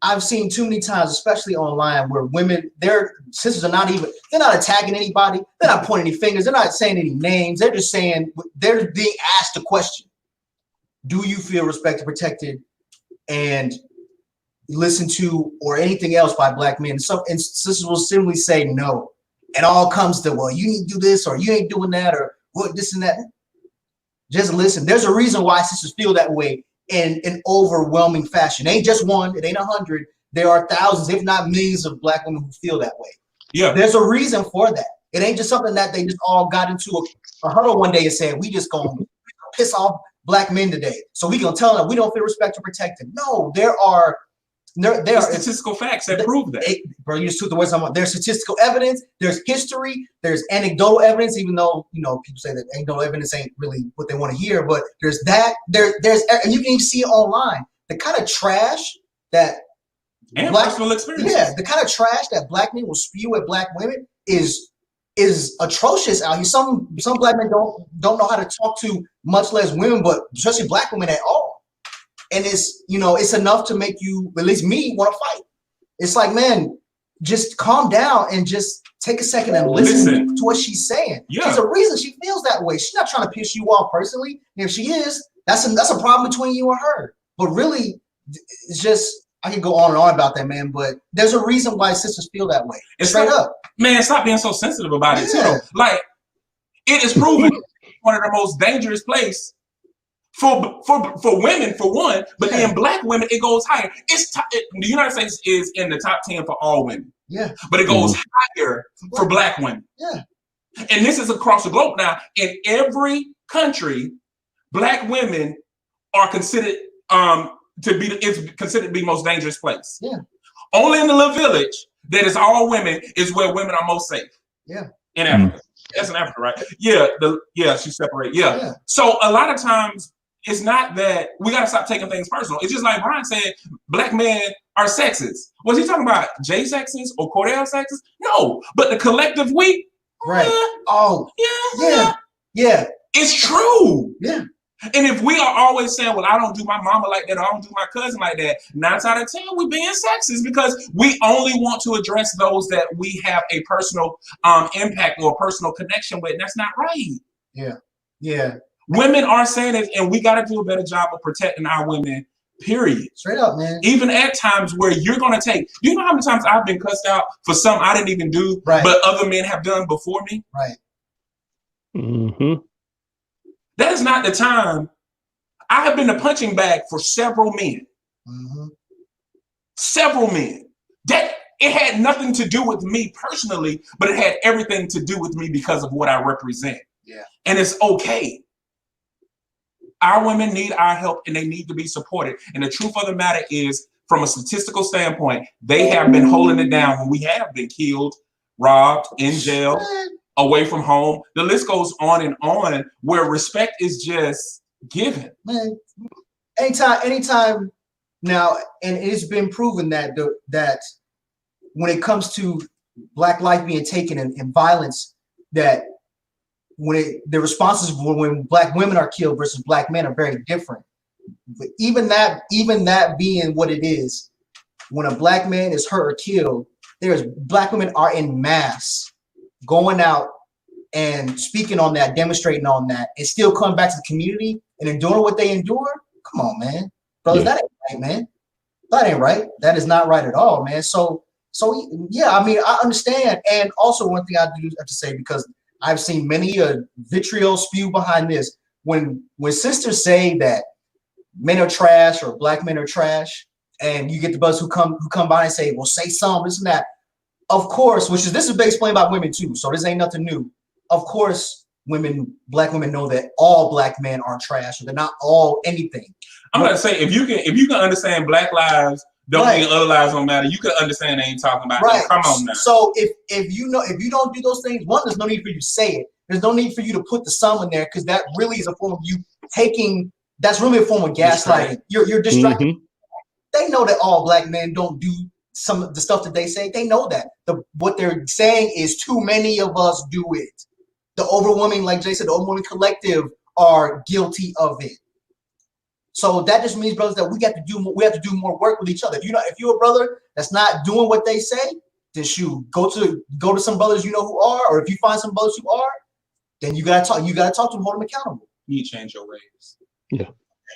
I've seen too many times, especially online, where women, their sisters are they're not attacking anybody. They're not pointing any fingers. They're not saying any names. They're just saying, they're being asked a question. Do you feel respected, protected, and listened to, or anything else by black men? And sisters will simply say no. It all comes to, well, you need to do this, or you ain't doing that, or what, this and that. Just listen. There's a reason why sisters feel that way in an overwhelming fashion. It ain't just one, it ain't 100. There are thousands, if not millions, of black women who feel that way. Yeah. There's a reason for that. It ain't just something that they just all got into a huddle one day and said, we just gonna piss off black men today, so we gonna tell them we don't feel respected or protected. No, there are statistical facts that prove that. Bro, you just took the words I'm on. There's statistical evidence, there's history, there's anecdotal evidence, even though, you know, people say that anecdotal evidence ain't really what they want to hear, but there's that, and you can even see it online. The kind of trash that personal experience. Yeah, the kind of trash that black men will spew at black women is atrocious out here. Some black men don't know how to talk to, much less women, but especially black women at all. And it's, you know, it's enough to make you, at least me, want to fight. It's like, man, just calm down and just take a second and listen to what she's saying. Yeah. There's a reason she feels that way. She's not trying to piss you off personally. And if she is, that's a problem between you and her. But really, it's just, I can go on and on about that, man, but there's a reason why sisters feel that way. Straight up. Man, stop being so sensitive about it, too. Like, it is proven one of the most dangerous places for women, for one, but then black women, it goes higher. The United States is in the top 10 for all women. Yeah. But it goes higher for black women. Yeah. And this is across the globe now. In every country, black women are considered to be the most dangerous place. Yeah. Only in the little village that is all women is where women are most safe. Yeah. In Africa. That's in Africa, right? Yeah, she separated. Yeah. So a lot of times it's not that we gotta stop taking things personal. It's just like Brian said, black men are sexist. Was he talking about Jay sexist or Cordell sexist? No, but the collective we. Right. Yeah. It's true. Yeah. And if we are always saying, well, I don't do my mama like that, or I don't do my cousin like that, 9 out of 10, we're being sexist because we only want to address those that we have a personal impact or a personal connection with. And that's not right. Yeah. Yeah. Women are saying it, and we got to do a better job of protecting our women, period. Straight up, man. Even at times where you're going to take, you know how many times I've been cussed out for something I didn't even do, but other men have done before me? Right. Mm-hmm. That is not the time. I have been the punching bag for several men. Mm-hmm. Several men. That it had nothing to do with me personally, but it had everything to do with me because of what I represent. Yeah. And it's okay. Our women need our help and they need to be supported. And the truth of the matter is, from a statistical standpoint, they have been holding it down when we have been killed, robbed, in jail, away from home. The list goes on and on, where respect is just given. Man, anytime now, and it's been proven that that when it comes to Black life being taken and violence, that the responses when Black women are killed versus Black men are very different. But even that being what it is, when a Black man is hurt or killed, Black women are in mass going out and speaking on that, demonstrating on that, and still coming back to the community and enduring what they endure. Come on, man, brothers, that ain't right, man. That ain't right. That is not right at all, man. So yeah, I mean, I understand. And also, one thing I do have to say, because I've seen many vitriol spew behind this. When sisters say that men are trash or Black men are trash, and you get the brothers who come by and say, well, say something, this and that. Of course, this is explained about women too, so this ain't nothing new. Of course, Black women know that all Black men are trash, or they're not all anything. I'm gonna say, if you can understand Black lives don't mean other lives don't matter, you can understand they ain't talking about that. Come on now. So if you don't do those things, one, there's no need for you to say it. There's no need for you to put the sum in there, because that really is a form of you taking. That's really a form of gaslighting. You're distracted. Mm-hmm. They know that all Black men don't do some of the stuff that they say. They know that. What they're saying is too many of us do it. The overwhelming, like Jay said, the overwhelming collective are guilty of it. So that just means, brothers, that we have to do more work with each other. If you're a brother that's not doing what they say, then go to some brothers who are, or if you find some brothers who are, then you gotta talk to them, hold them accountable. You change your ways. Yeah.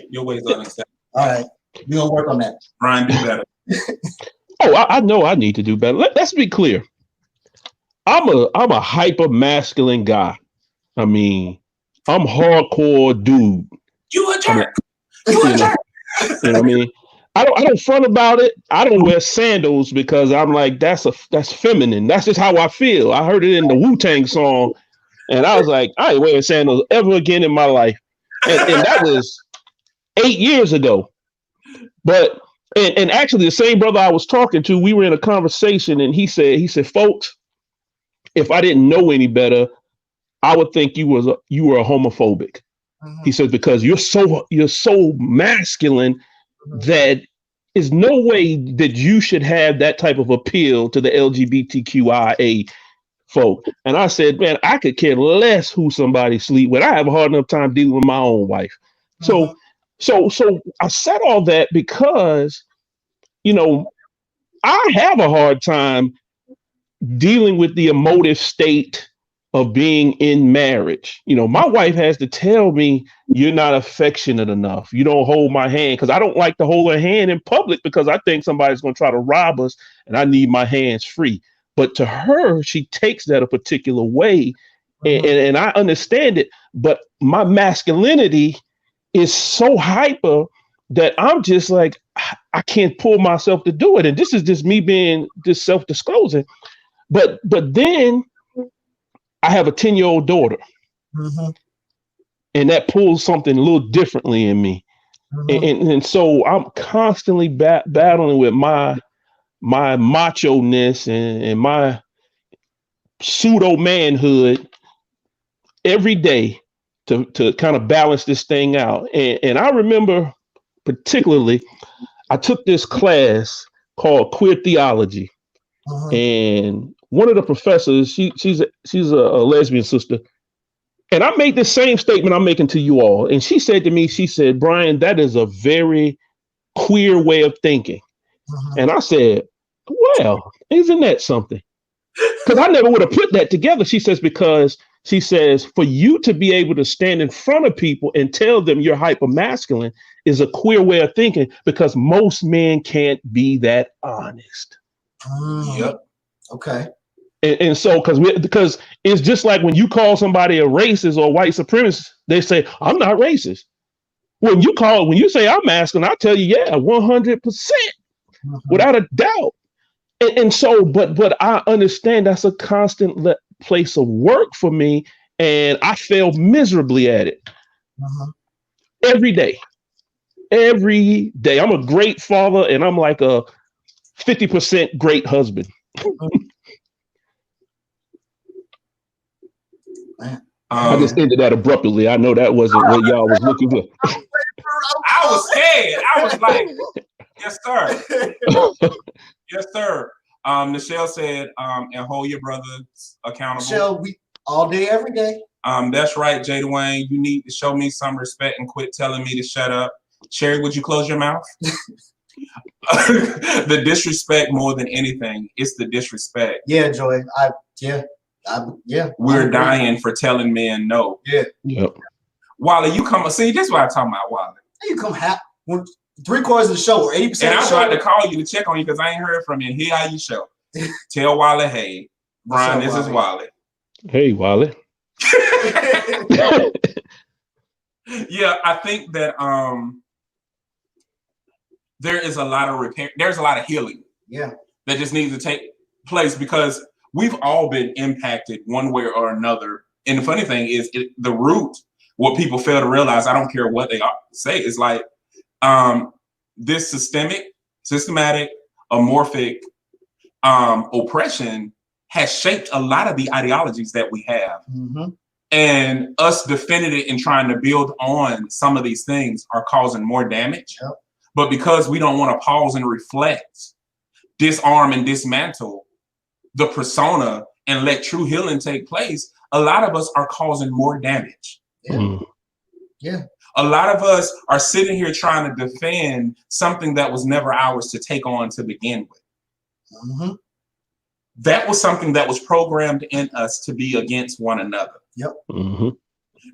Your ways are unacceptable. All right. We're gonna work on that. Brian, do better. I know I need to do better. Let's be clear. I'm a hyper masculine guy. I mean, I'm hardcore dude. You a jerk. You a jerk. You know what I mean? I don't front about it. I don't wear sandals because I'm like, that's feminine. That's just how I feel. I heard it in the Wu-Tang song, and I was like, I ain't wearing sandals ever again in my life. And that was 8 years ago. But and actually the same brother I was talking to, we were in a conversation, and he said, folks, if I didn't know any better, I would think you were homophobic. Mm-hmm. He said, because you're so masculine that is no way that you should have that type of appeal to the LGBTQIA folk. And I said, man, I could care less who somebody sleep with. I have a hard enough time dealing with my own wife. Mm-hmm. So I said all that because, I have a hard time dealing with the emotive state of being in marriage. My wife has to tell me, you're not affectionate enough. You don't hold my hand, because I don't like to hold her hand in public, because I think somebody's going to try to rob us and I need my hands free. But to her, she takes that a particular way. Mm-hmm. and I understand it. But my masculinity is so hyper that I'm just like, I can't pull myself to do it. And this is just me being just self-disclosing. But then I have a 10-year-old daughter. Mm-hmm. And that pulls something a little differently in me. Mm-hmm. And so I'm constantly battling with my macho-ness and my pseudo manhood every day to kind of balance this thing out. And I remember particularly, I took this class called Queer Theology. Uh-huh. And one of the professors, she's a lesbian sister. And I made the same statement I'm making to you all. And she said to me, Brian, that is a very queer way of thinking. Uh-huh. And I said, well, isn't that something? Because I never would have put that together. She says, for you to be able to stand in front of people and tell them you're hyper masculine is a queer way of thinking, because most men can't be that honest. Yep. Okay. And so, because it's just like when you call somebody a racist or white supremacist, they say, I'm not racist. When you say I'm masculine, I tell you, yeah, 100%, without a doubt. And so, but I understand that's a constant place of work for me. and I fail miserably at it every day. Every day. I'm a great father, and I'm like a 50% great husband. I just ended that abruptly. I know that wasn't what y'all was looking for. I was scared. I was like, yes, sir. Yes, sir. Nichelle said, and hold your brothers accountable. Nichelle, we all day, every day. That's right, Jay Dwayne. You need to show me some respect and quit telling me to shut up. Cherry, would you close your mouth? The disrespect more than anything. It's the disrespect. Yeah, Joy. We're dying for telling men no. Yeah. Yep. Wally, you come. See, this is what I'm talking about, Wally. You come 3/4 of the show or 80%. And I tried to call you to check on you because I ain't heard from you. Hear how you show. Tell Wally, hey, Brian, this is Wally. Hey, Wally. Yeah, I think that there is a lot of repair. There's a lot of healing. Yeah. That just needs to take place because we've all been impacted one way or another. And the funny thing is, the root, what people fail to realize, I don't care what they say, is like this systematic, amorphic oppression has shaped a lot of the ideologies that we have. And us defending it and trying to build on some of these things are causing more damage. Yep. But because we don't want to pause and reflect, disarm and dismantle the persona and let true healing take place, a lot of us are causing more damage. Yeah. Yeah. A lot of us are sitting here trying to defend something that was never ours to take on to begin with. That was something that was programmed in us to be against one another. Yep.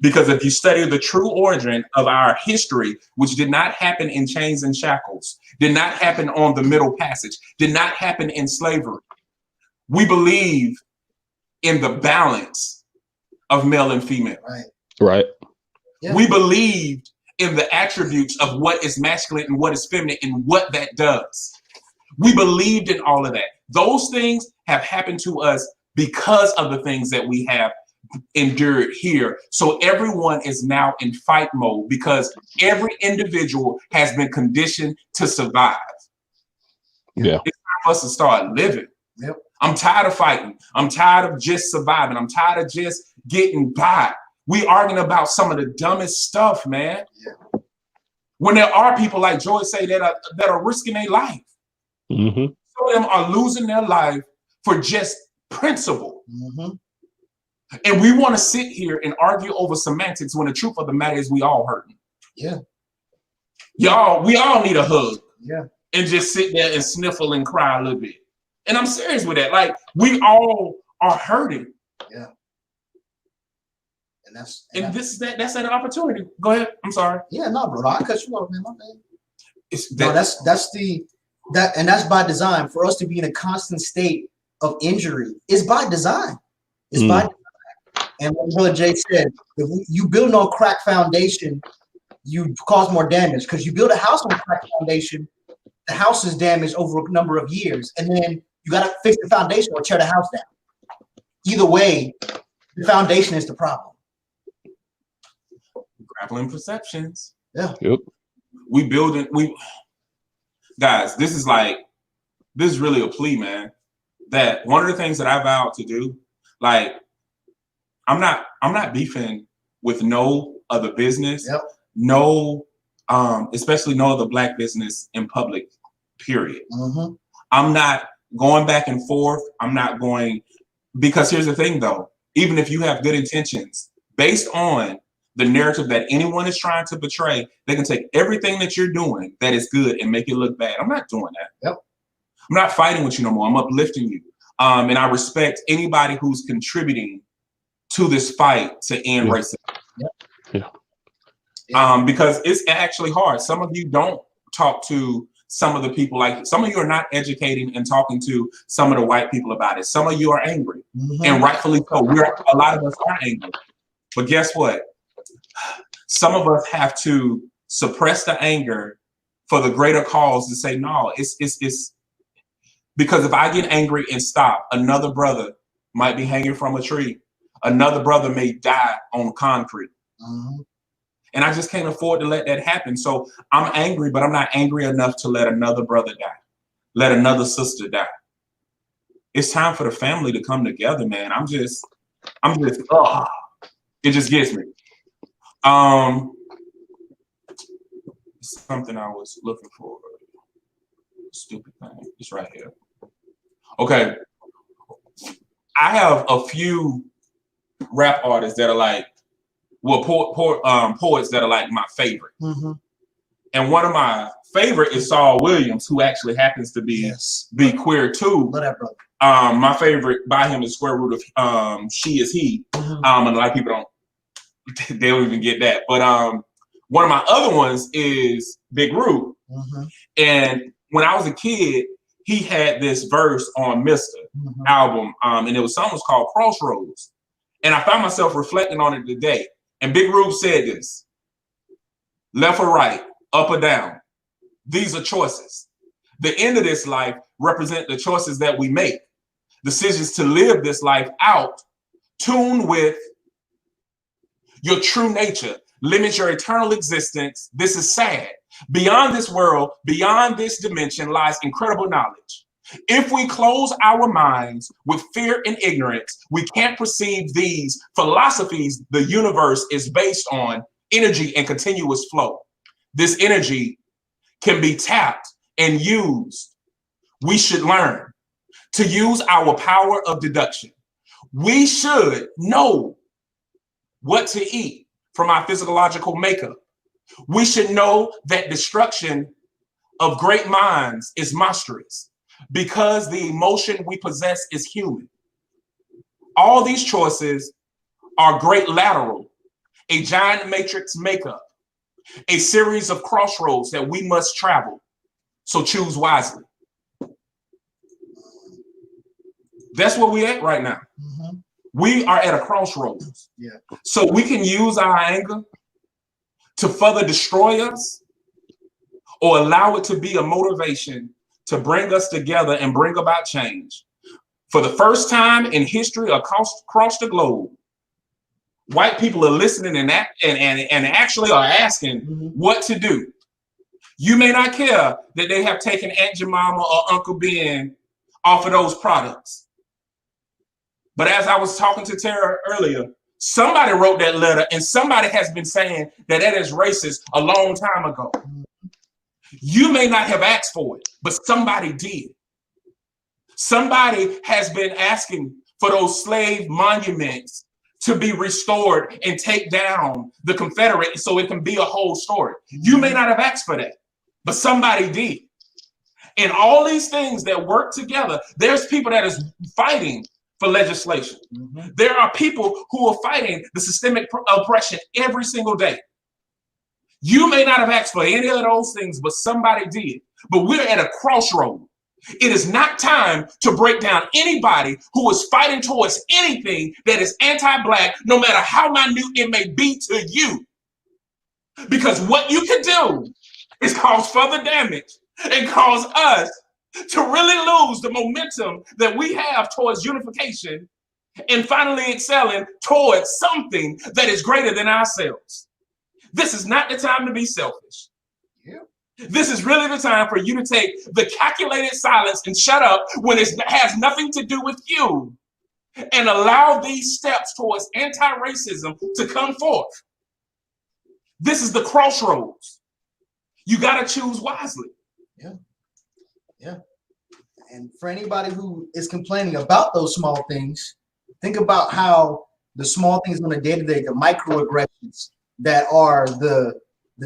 Because if you study the true origin of our history, which did not happen in chains and shackles, did not happen on the Middle Passage, did not happen in slavery, we believe in the balance of male and female. Right. Yeah. We believed in the attributes of what is masculine and what is feminine and what that does. We believed in all of that. Those things have happened to us because of the things that we have endured here. So everyone is now in fight mode because every individual has been conditioned to survive. Yeah. It's time for us to start living. Yep. I'm tired of fighting. I'm tired of just surviving. I'm tired of just getting by. We arguing about some of the dumbest stuff, man. Yeah. When there are people like Joy say that are risking their life. Mm-hmm. Some of them are losing their life for just principle. Mm-hmm. And we want to sit here and argue over semantics when the truth of the matter is we all hurting. Yeah. We all need a hug. Yeah. And just sit there and sniffle and cry a little bit. And I'm serious with that. Like, we all are hurting. Yeah. And that's an opportunity. Go ahead. I'm sorry. Yeah, no, bro. I cut you off, man. My bad. No, that's by design. For us to be in a constant state of injury is by design. It's by design. And what Brother Jay said, if you build on crack foundation, you cause more damage. Because you build a house on a crack foundation, the house is damaged over a number of years, and then you got to fix the foundation or tear the house down. Either way, the foundation is the problem. Grappling perceptions. Yeah. Yep. Guys, this is really a plea, man. That one of the things that I vowed to do, like, I'm not beefing with no other business, yep. No, especially no other Black business in public, period. Mm-hmm. I'm not going back and forth. I'm not going, because here's the thing though, even if you have good intentions, based on the narrative that anyone is trying to portray, they can take everything that you're doing that is good and make it look bad. I'm not doing that. Yep. I'm not fighting with you no more. I'm uplifting you. And I respect anybody who's contributing to this fight to end racism. Yep. Yeah. Because it's actually hard. Some of you don't talk to some of the people, like some of you are not educating and talking to some of the white people about it. Some of you are angry, and rightfully so. A lot of us are angry. But guess what? Some of us have to suppress the anger for the greater cause to say, no, it's because if I get angry and stop, another brother might be hanging from a tree. another brother may die on concrete. And I just can't afford to let that happen. So I'm angry, but I'm not angry enough to let another brother die, let another sister die. It's time for the family to come together, man. I'm just, it just gets me. Something I was looking for. Stupid thing. It's right here. Okay. I have a few rap artists that are like, well, poets that are like my favorite. And one of my favorite is Saul Williams, who actually happens to be queer too. Love that brother. My favorite by him is Square Root of She Is He. And a lot of people they don't even get that. But one of my other ones is Big Root. And when I was a kid, he had this verse on Mr. album, and the song was called Crossroads. And I found myself reflecting on it today. And Big Root said this: left or right, up or down, these are choices. The end of this life represent the choices that we make. Decisions to live this life out, tuned with your true nature, limit your eternal existence. This is sad. Beyond this world, beyond this dimension lies incredible knowledge. If we close our minds with fear and ignorance, we can't perceive these philosophies. The universe is based on energy and continuous flow. This energy can be tapped and used. We should learn to use our power of deduction. We should know what to eat from our physiological makeup. We should know that destruction of great minds is monstrous because the emotion we possess is human. All these choices are great lateral, a giant matrix makeup, a series of crossroads that we must travel. So choose wisely. That's where we're at right now. We are at a crossroads. So we can use our anger to further destroy us, or allow it to be a motivation to bring us together and bring about change. For the first time in history across the globe, white people are listening and actually are asking what to do. You may not care that they have taken Aunt Jemima or Uncle Ben off of those products. But as I was talking to Tara earlier, somebody wrote that letter and somebody has been saying that is racist a long time ago. You may not have asked for it, but somebody did. Somebody has been asking for those slave monuments to be restored and take down the Confederate so it can be a whole story. You may not have asked for that, but somebody did. And all these things that work together, there's people that is fighting for legislation. There are people who are fighting the systemic oppression every single day. You may not have asked for any of those things, but somebody did. But we're at a crossroad. It is not time to break down anybody who is fighting towards anything that is anti-Black, no matter how minute it may be to you. Because what you can do is cause further damage and cause us to really lose the momentum that we have towards unification and finally excelling towards something that is greater than ourselves. This is not the time to be selfish. This is really the time for you to take the calculated silence and shut up when it has nothing to do with you and allow these steps towards anti-racism to come forth. This is the crossroads. You got to choose wisely. And for anybody who is complaining about those small things, think about how the small things on a day-to-day, the microaggressions that are the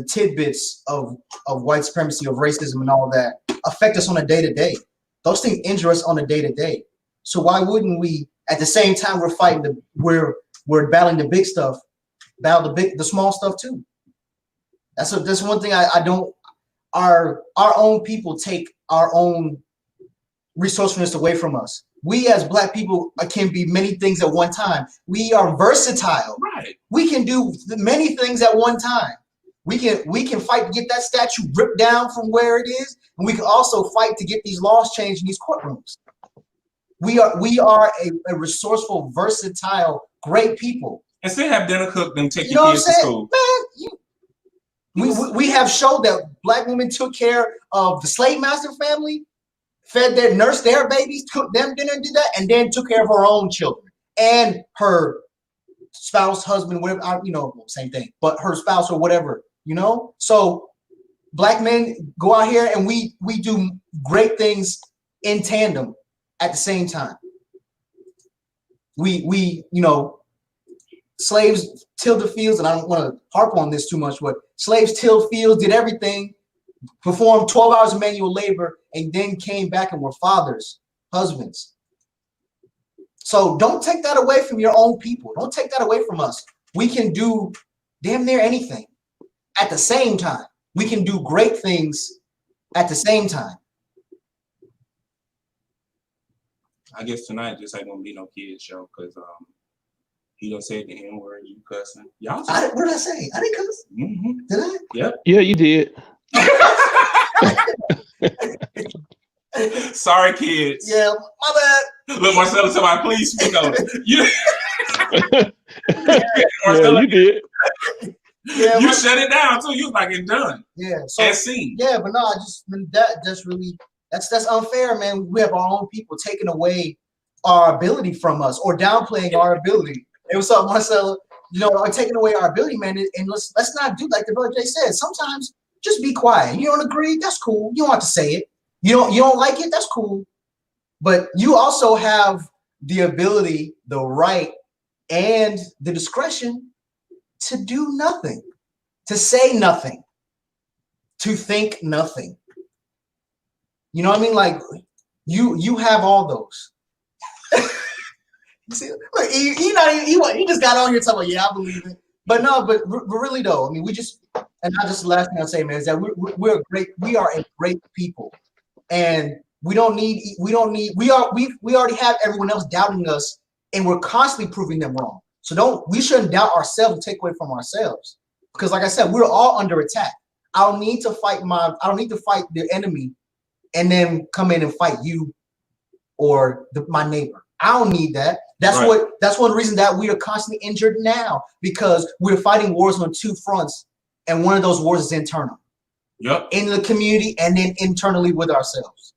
tidbits of white supremacy, of racism and all that affect us on a day-to-day. Those things injure us on a day-to-day. So why wouldn't we, at the same time we're fighting we're battling the big stuff, battle the small stuff too? That's one thing I don't. Our own people take our own resourcefulness away from us. We as Black people can be many things at one time. We are versatile. Right. We can do many things at one time. We can fight to get that statue ripped down from where it is, and we can also fight to get these laws changed in these courtrooms. We are a resourceful, versatile great people. And still have dinner cooked and take You know your what I'm kids to saying? school. Man, we have showed that Black women took care of the slave master family, nursed their babies, cooked them dinner and did that, and then took care of her own children and her spouse, husband, whatever, same thing, but her spouse or whatever, So Black men go out here and we do great things in tandem at the same time. We slaves tilled the fields, and I don't want to harp on this too much, but slaves tilled fields, did everything, performed 12 hours of manual labor, and then came back and were fathers, husbands. So don't take that away from your own people. Don't take that away from us. We can do damn near anything at the same time. We can do great things at the same time. I guess tonight just ain't gonna be no kids show because he done said the N-word, you cussing. Y'all what did I say? I didn't cuss. Mm-hmm. Did I? Yep. Yeah, you did. Sorry, kids. Yeah, my bad. Look, Marcelo, somebody please speak on it. Marcelo, you did. Yeah, you shut it down too. You was like, it's done. Yeah. So and seen. Yeah, but no, that's unfair, man. We have our own people taking away our ability from us or downplaying our ability. Hey, what's up, Marcelo? Or taking away our ability, man. And let's not do like the brother Jay said. Sometimes just be quiet. You don't agree? That's cool. You don't have to say it. You don't like it? That's cool. But you also have the ability, the right, and the discretion to do nothing, to say nothing, to think nothing. You know what I mean? Like you have all those. See, look, he just got on here talking about, yeah, I believe it. But no, but really though, I mean, and not just the last thing I'll say, man, is that we are a great people, and we already have everyone else doubting us, and we're constantly proving them wrong. So we shouldn't doubt ourselves and take away from ourselves, because like I said, we're all under attack. I don't need to fight the enemy and then come in and fight you or my neighbor. I don't need that. That's one reason that we are constantly injured now, because we're fighting wars on two fronts, and one of those wars is internal. Yep. In the community and then internally with ourselves.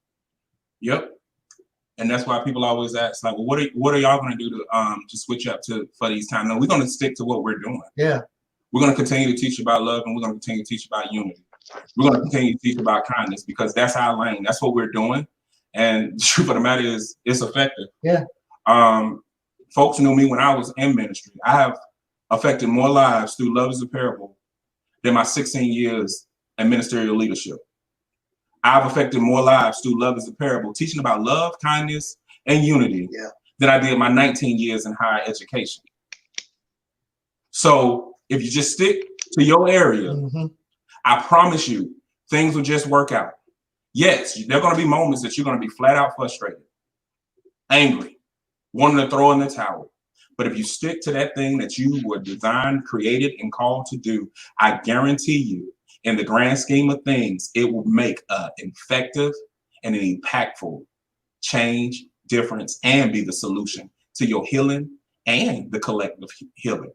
Yep. And that's why people always ask, like, well, what are y'all going to do to switch up for these times? No, we're going to stick to what we're doing. Yeah. We're going to continue to teach about love, and we're going to continue to teach about unity. We're going to continue to teach about kindness, because that's our lane. That's what we're doing. And the truth of the matter is, it's effective. Yeah. Folks knew me when I was in ministry. I have affected more lives through Love is a Parable than my 16 years in ministerial leadership. I've affected more lives through Love is a Parable, teaching about love, kindness, and unity than I did my 19 years in higher education. So if you just stick to your area, I promise you, things will just work out. Yes, there are going to be moments that you're going to be flat out frustrated, angry, wanting to throw in the towel. But if you stick to that thing that you were designed, created, and called to do, I guarantee you, in the grand scheme of things, it will make an effective and an impactful change, difference, and be the solution to your healing and the collective healing.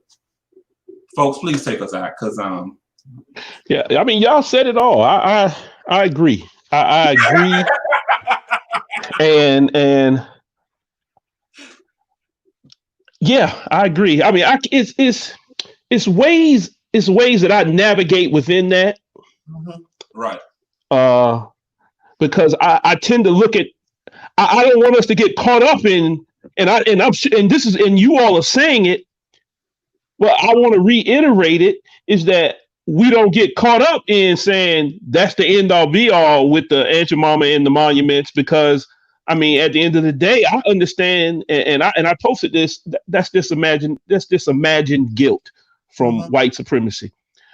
Folks, please take us out, because yeah, I mean, y'all said it all. I agree. I agree. and yeah, I agree. I mean, it's ways that I navigate within that. Right. Because I tend to look at, I don't want us to get caught up in, and you all are saying it, but I want to reiterate it, is that we don't get caught up in saying that's the end all be all with the Aunt Mama and the monuments, because I mean, at the end of the day, I understand, and I posted this. That's this imagined guilt from white supremacy,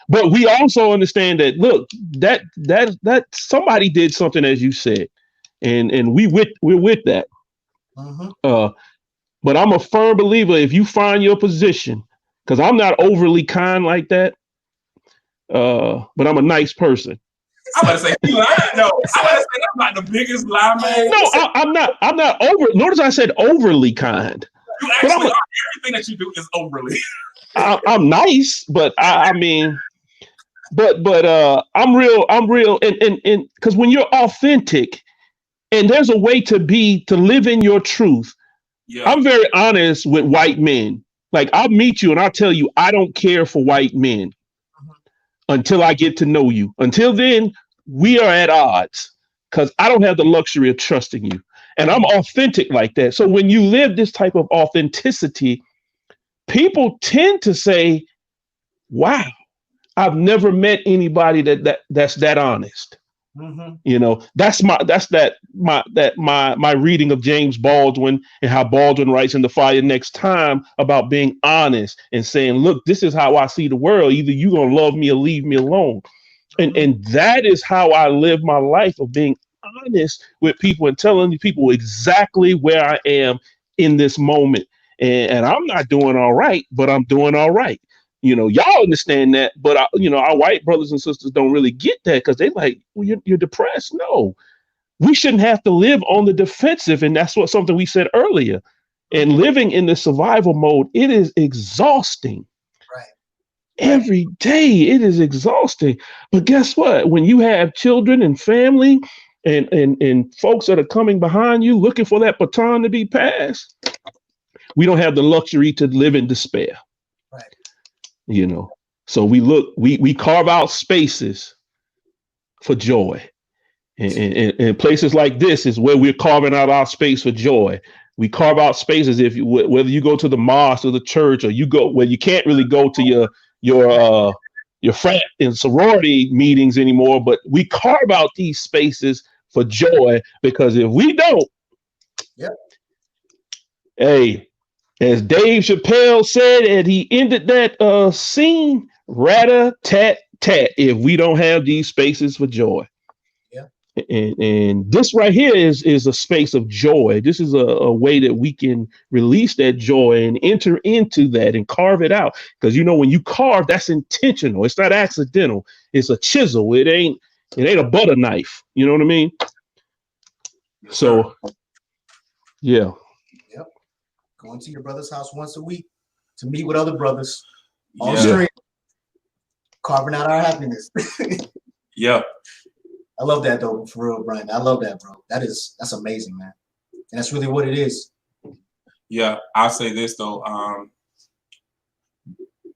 but we also understand that, look, that somebody did something, as you said, and we're with that. But I'm a firm believer, if you find your position, because I'm not overly kind like that, but I'm a nice person. I'm about to say, you lying, no. I'm about to say, I'm not the biggest lie, man. No, I'm not over. Notice I said overly kind. You actually are. Everything that you do is overly. I'm nice, but I mean, but I'm real, and because when you're authentic, and there's a way to live in your truth. Yeah. I'm very honest with white men. Like I'll meet you and I'll tell you I don't care for white men until I get to know you. Until then, we are at odds because I don't have the luxury of trusting you. And I'm authentic like that. So when you live this type of authenticity, people tend to say, wow, I've never met anybody that's that honest. You know, that's my reading of James Baldwin and how Baldwin writes in The Fire Next Time about being honest and saying, look, this is how I see the world. Either you're gonna love me or leave me alone. And that is how I live my life, of being honest with people and telling people exactly where I am in this moment. And I'm not doing all right, but I'm doing all right. You know, y'all understand that, but our white brothers and sisters don't really get that because they like, well, you're depressed. No, we shouldn't have to live on the defensive, and that's something we said earlier. And living in the survival mode, it is exhausting. Right. Every day, it is exhausting. But guess what? When you have children and family, and folks that are coming behind you looking for that baton to be passed, we don't have the luxury to live in despair. Right. You know, so we carve out spaces for joy, and places like this is where we're carving out our space for joy. We carve out spaces whether you go to the mosque or the church, or you go where you can't really go to your frat and sorority meetings anymore, but we carve out these spaces for joy, because if we don't, hey, as Dave Chappelle said, and he ended that scene, rat-a-tat-tat, if we don't have these spaces for joy. Yeah. And this right here is a space of joy. This is a way that we can release that joy and enter into that and carve it out. Because, you know, when you carve, that's intentional. It's not accidental. It's a chisel. It ain't a butter knife. You know what I mean? So, yeah. Going to your brother's house once a week to meet with other brothers on Yeah. the street, carving out our happiness. Yeah. I love that though, for real, Brian. I love that, bro. That's amazing, man. And that's really what it is. Yeah, I'll say this though.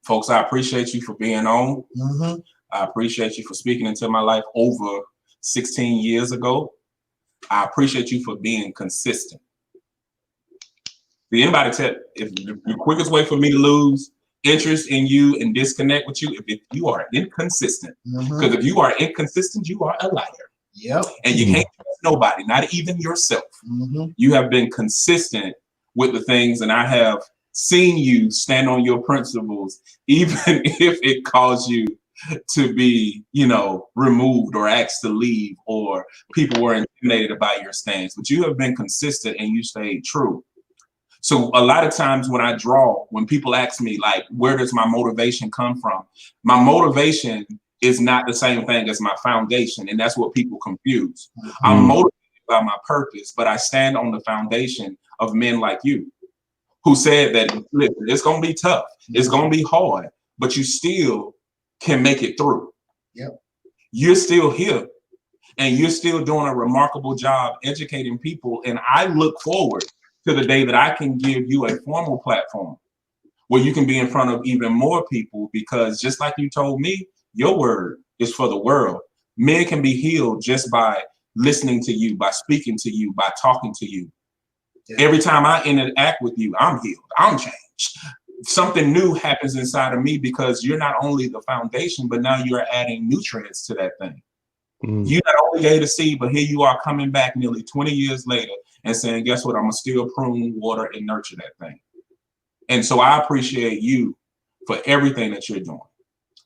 Folks, I appreciate you for being on. I appreciate you for speaking into my life over 16 years ago. I appreciate you for being consistent. Anybody tell if the quickest way for me to lose interest in you and disconnect with you if you are inconsistent. Because if you are inconsistent, you are a liar. Yep. And you can't trust nobody, not even yourself. You have been consistent with the things, and I have seen you stand on your principles, even if it caused you to be, removed or asked to leave, or people were intimidated by your stance. But you have been consistent and you stayed true. So a lot of times when people ask me, like, where does my motivation come from? My motivation is not the same thing as my foundation. And that's what people confuse. I'm motivated by my purpose, but I stand on the foundation of men like you who said that, listen, it's going to be tough. It's going to be hard, but you still can make it through. Yep. You're still here and you're still doing a remarkable job educating people. And I look forward to the day that I can give you a formal platform where you can be in front of even more people, because just like you told me, your word is for the world. Men can be healed just by listening to you, by speaking to you, by talking to you. Yeah. Every time I interact with you, I'm healed, I'm changed. Something new happens inside of me because you're not only the foundation, but now you're adding nutrients to that thing. You not only gave a seed, but here you are coming back nearly 20 years later and saying, guess what? I'm gonna still prune, water, and nurture that thing. And so I appreciate you for everything that you're doing.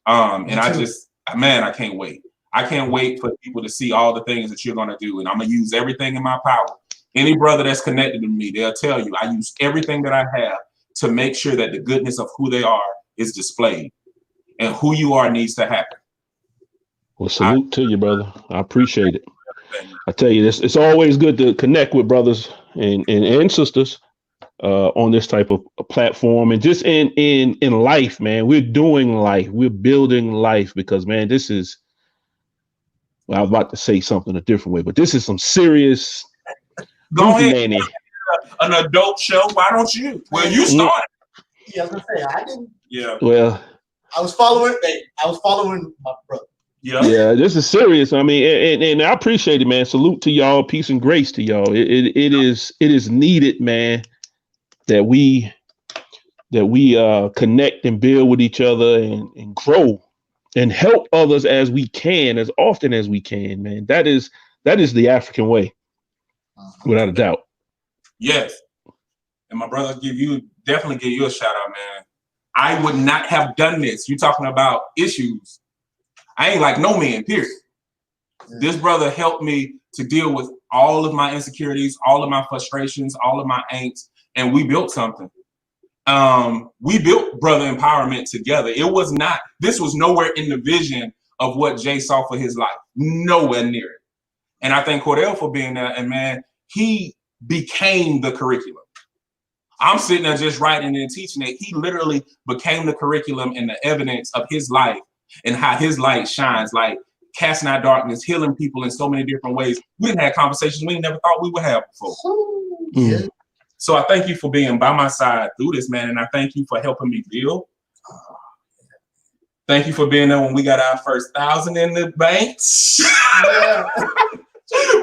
And I can't wait. I can't wait for people to see all the things that you're gonna do. And I'm gonna use everything in my power. Any brother that's connected to me, they'll tell you, I use everything that I have to make sure that the goodness of who they are is displayed. And who you are needs to happen. Well, salute to you, brother. I appreciate it. I tell you, it's always good to connect with brothers and sisters on this type of platform, and just in life, man. We're doing life. We're building life because, man, this is. Well, I was about to say something a different way, but this is some serious. Go ahead. Nanny. An adult show. Why don't you? Well, you started. Yeah, I was gonna say I didn't. Yeah. Well, I was following my brother. Yeah. Yeah, this is serious. I mean, and I appreciate it, man. Salute to y'all. Peace and grace to y'all. It is needed, man, that we connect and build with each other and grow and help others as we can, as often as we can, man. That is the African way, without a doubt. Yes. And my brother definitely give you a shout out, man. I would not have done this. You talking about issues. I ain't like no man, period. This brother helped me to deal with all of my insecurities, all of my frustrations, all of my angst, and we built something. We built brother empowerment together. This was nowhere in the vision of what Jay saw for his life. Nowhere near it. And I thank Cordell for being there. And man, he became the curriculum. I'm sitting there just writing and teaching it. He literally became the curriculum and the evidence of his life and how his light shines, like casting out darkness, healing people in so many different ways. We didn't have conversations we never thought we would have before. Yeah. So I thank you for being by my side through this, man. And I thank you for helping me build. Thank you for being there when we got our first 1,000 in the banks. Yeah.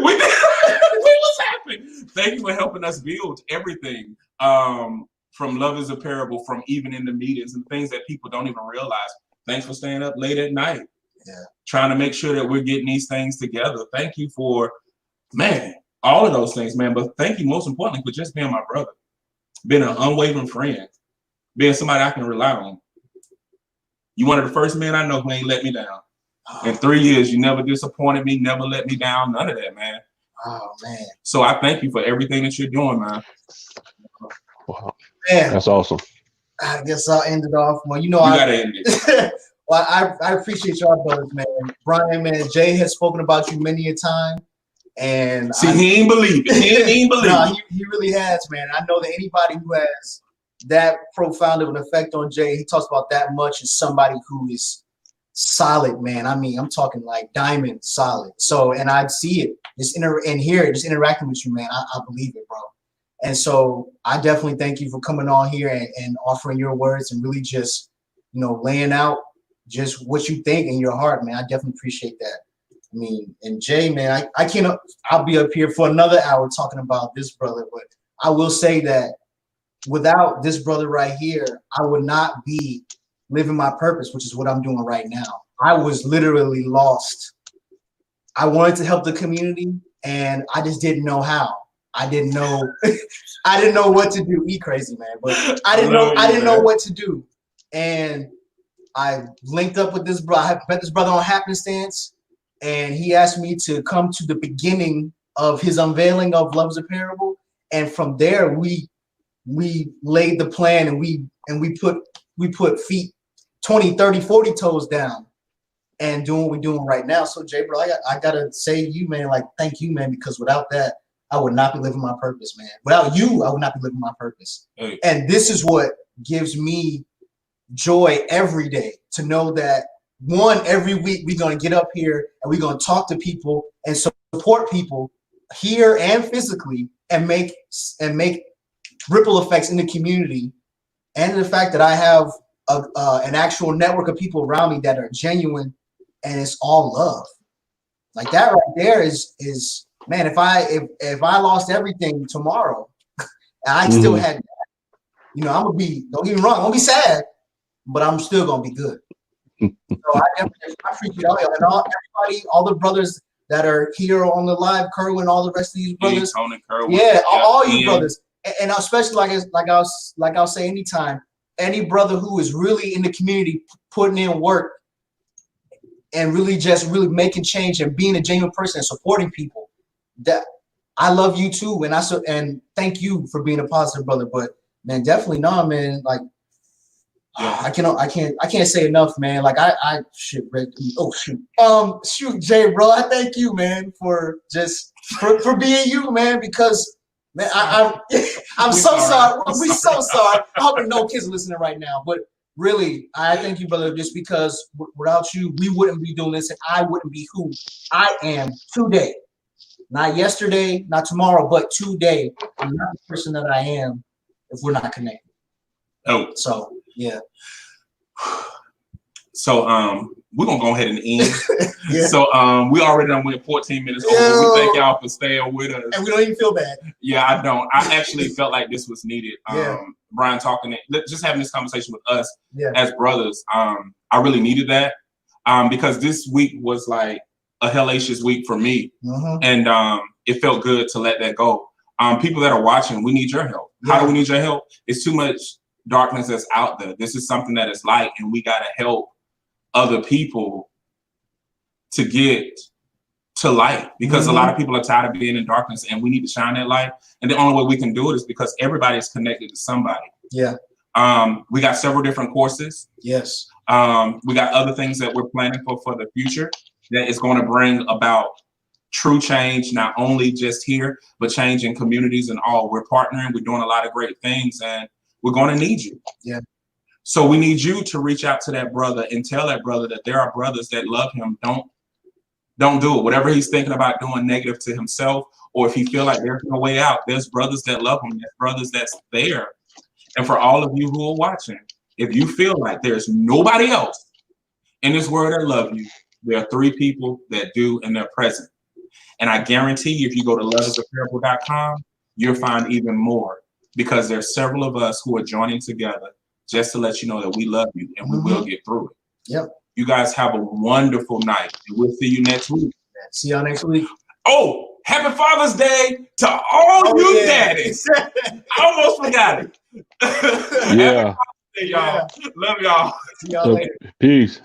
we was happy. Thank you for helping us build everything. From Love is a Parable, from even in the meetings and things that people don't even realize. Thanks for staying up late at night. Yeah. Trying to make sure that we're getting these things together. Thank you for, man, all of those things, man. But thank you most importantly for just being my brother, being an unwavering friend, being somebody I can rely on. You one of the first men I know who ain't let me down. In 3 years, you never disappointed me, never let me down, none of that, man. Oh man. So I thank you for everything that you're doing, man. Wow. Man, That's awesome. I guess I'll end it off. Well, You gotta end it. Well, I appreciate y'all brothers, man. Brian, man, Jay has spoken about you many a time. And see, he ain't believe it. He ain't believe it. He really has, man. I know that anybody who has that profound of an effect on Jay, he talks about that much, is somebody who is solid, man. I mean, I'm talking like diamond solid. So, and I see it, just interacting with you, man. I believe it, bro. And so I definitely thank you for coming on here and offering your words and really just, laying out just what you think in your heart, man. I definitely appreciate that. I mean, and Jay, man, I'll be up here for another hour talking about this brother, but I will say that without this brother right here, I would not be living my purpose, which is what I'm doing right now. I was literally lost. I wanted to help the community and I just didn't know how. I didn't know what to do. Be crazy, man. But I didn't know what to do. And I linked up with this brother. I met this brother on happenstance, and he asked me to come to the beginning of his unveiling of Love is a Parable. And from there, we laid the plan, and we put feet 20, 30, 40 toes down and doing what we're doing right now. So Jay, bro, I gotta say to you, man, like, thank you, man, because without that, I would not be living my purpose, man. Without you, I would not be living my purpose. Hey. And this is what gives me joy every day, to know that every week we're going to get up here and we're going to talk to people and support people here and physically and make ripple effects in the community. And the fact that I have an actual network of people around me that are genuine, and it's all love. Like that right there is man, if I lost everything tomorrow and I still had that, I'm gonna be, don't get me wrong, I'm gonna be sad, but I'm still gonna be good. So I appreciate all the brothers that are here on the live, Kerwin, all the rest of these brothers. Tony, Kerwin, yeah, all you brothers. And especially like I'll say anytime, any brother who is really in the community putting in work and really making change and being a genuine person and supporting people. That I love you too, and thank you for being a positive brother. But man, definitely not, man. Like, I can't say enough, man. Like shoot, Jay, bro, I thank you, man, for being you, man, because Man, I'm so sorry. We're so sorry. I hope no kids are listening right now. But really, I thank you, brother, just because without you, we wouldn't be doing this, and I wouldn't be who I am today. Not yesterday, not tomorrow, but today. I'm not the person that I am if we're not connected. Oh, so yeah. So we're gonna go ahead and end. Yeah. So we already done went 14 minutes over. We thank y'all for staying with us. And we don't even feel bad. Yeah, I don't. I actually felt like this was needed. Yeah. Brian just having this conversation with us as brothers. I really needed that. Because this week was like a hellacious week for me. And it felt good to let that go. People that are watching, we need your help. How do we need your help? It's too much darkness that's out there. This is something that is light, and we gotta help other people to get to light, because a lot of people are tired of being in darkness, and we need to shine that light. And the only way we can do it is because everybody is connected to somebody. Yeah. We got several different courses. Yes. We got other things that we're planning for the future that is going to bring about true change, not only just here, but change in communities and all. We're partnering, we're doing a lot of great things, and we're going to need you. Yeah. So we need you to reach out to that brother and tell that brother that there are brothers that love him. Don't do it. Whatever he's thinking about doing negative to himself, or if he feel like there's no way out, there's brothers that love him. There's brothers that's there. And for all of you who are watching, if you feel like there's nobody else in this world that love you, there are 3 people that do, and they're present. And I guarantee you, if you go to loveisaparables.com, you'll find even more, because there's several of us who are joining together just to let you know that we love you and we will get through it. Yep. You guys have a wonderful night, and we'll see you next week. See y'all next week. Oh, happy Father's Day to all you daddies. I almost forgot it. Yeah. Happy Father's Day, y'all. Love y'all. See y'all later. Peace.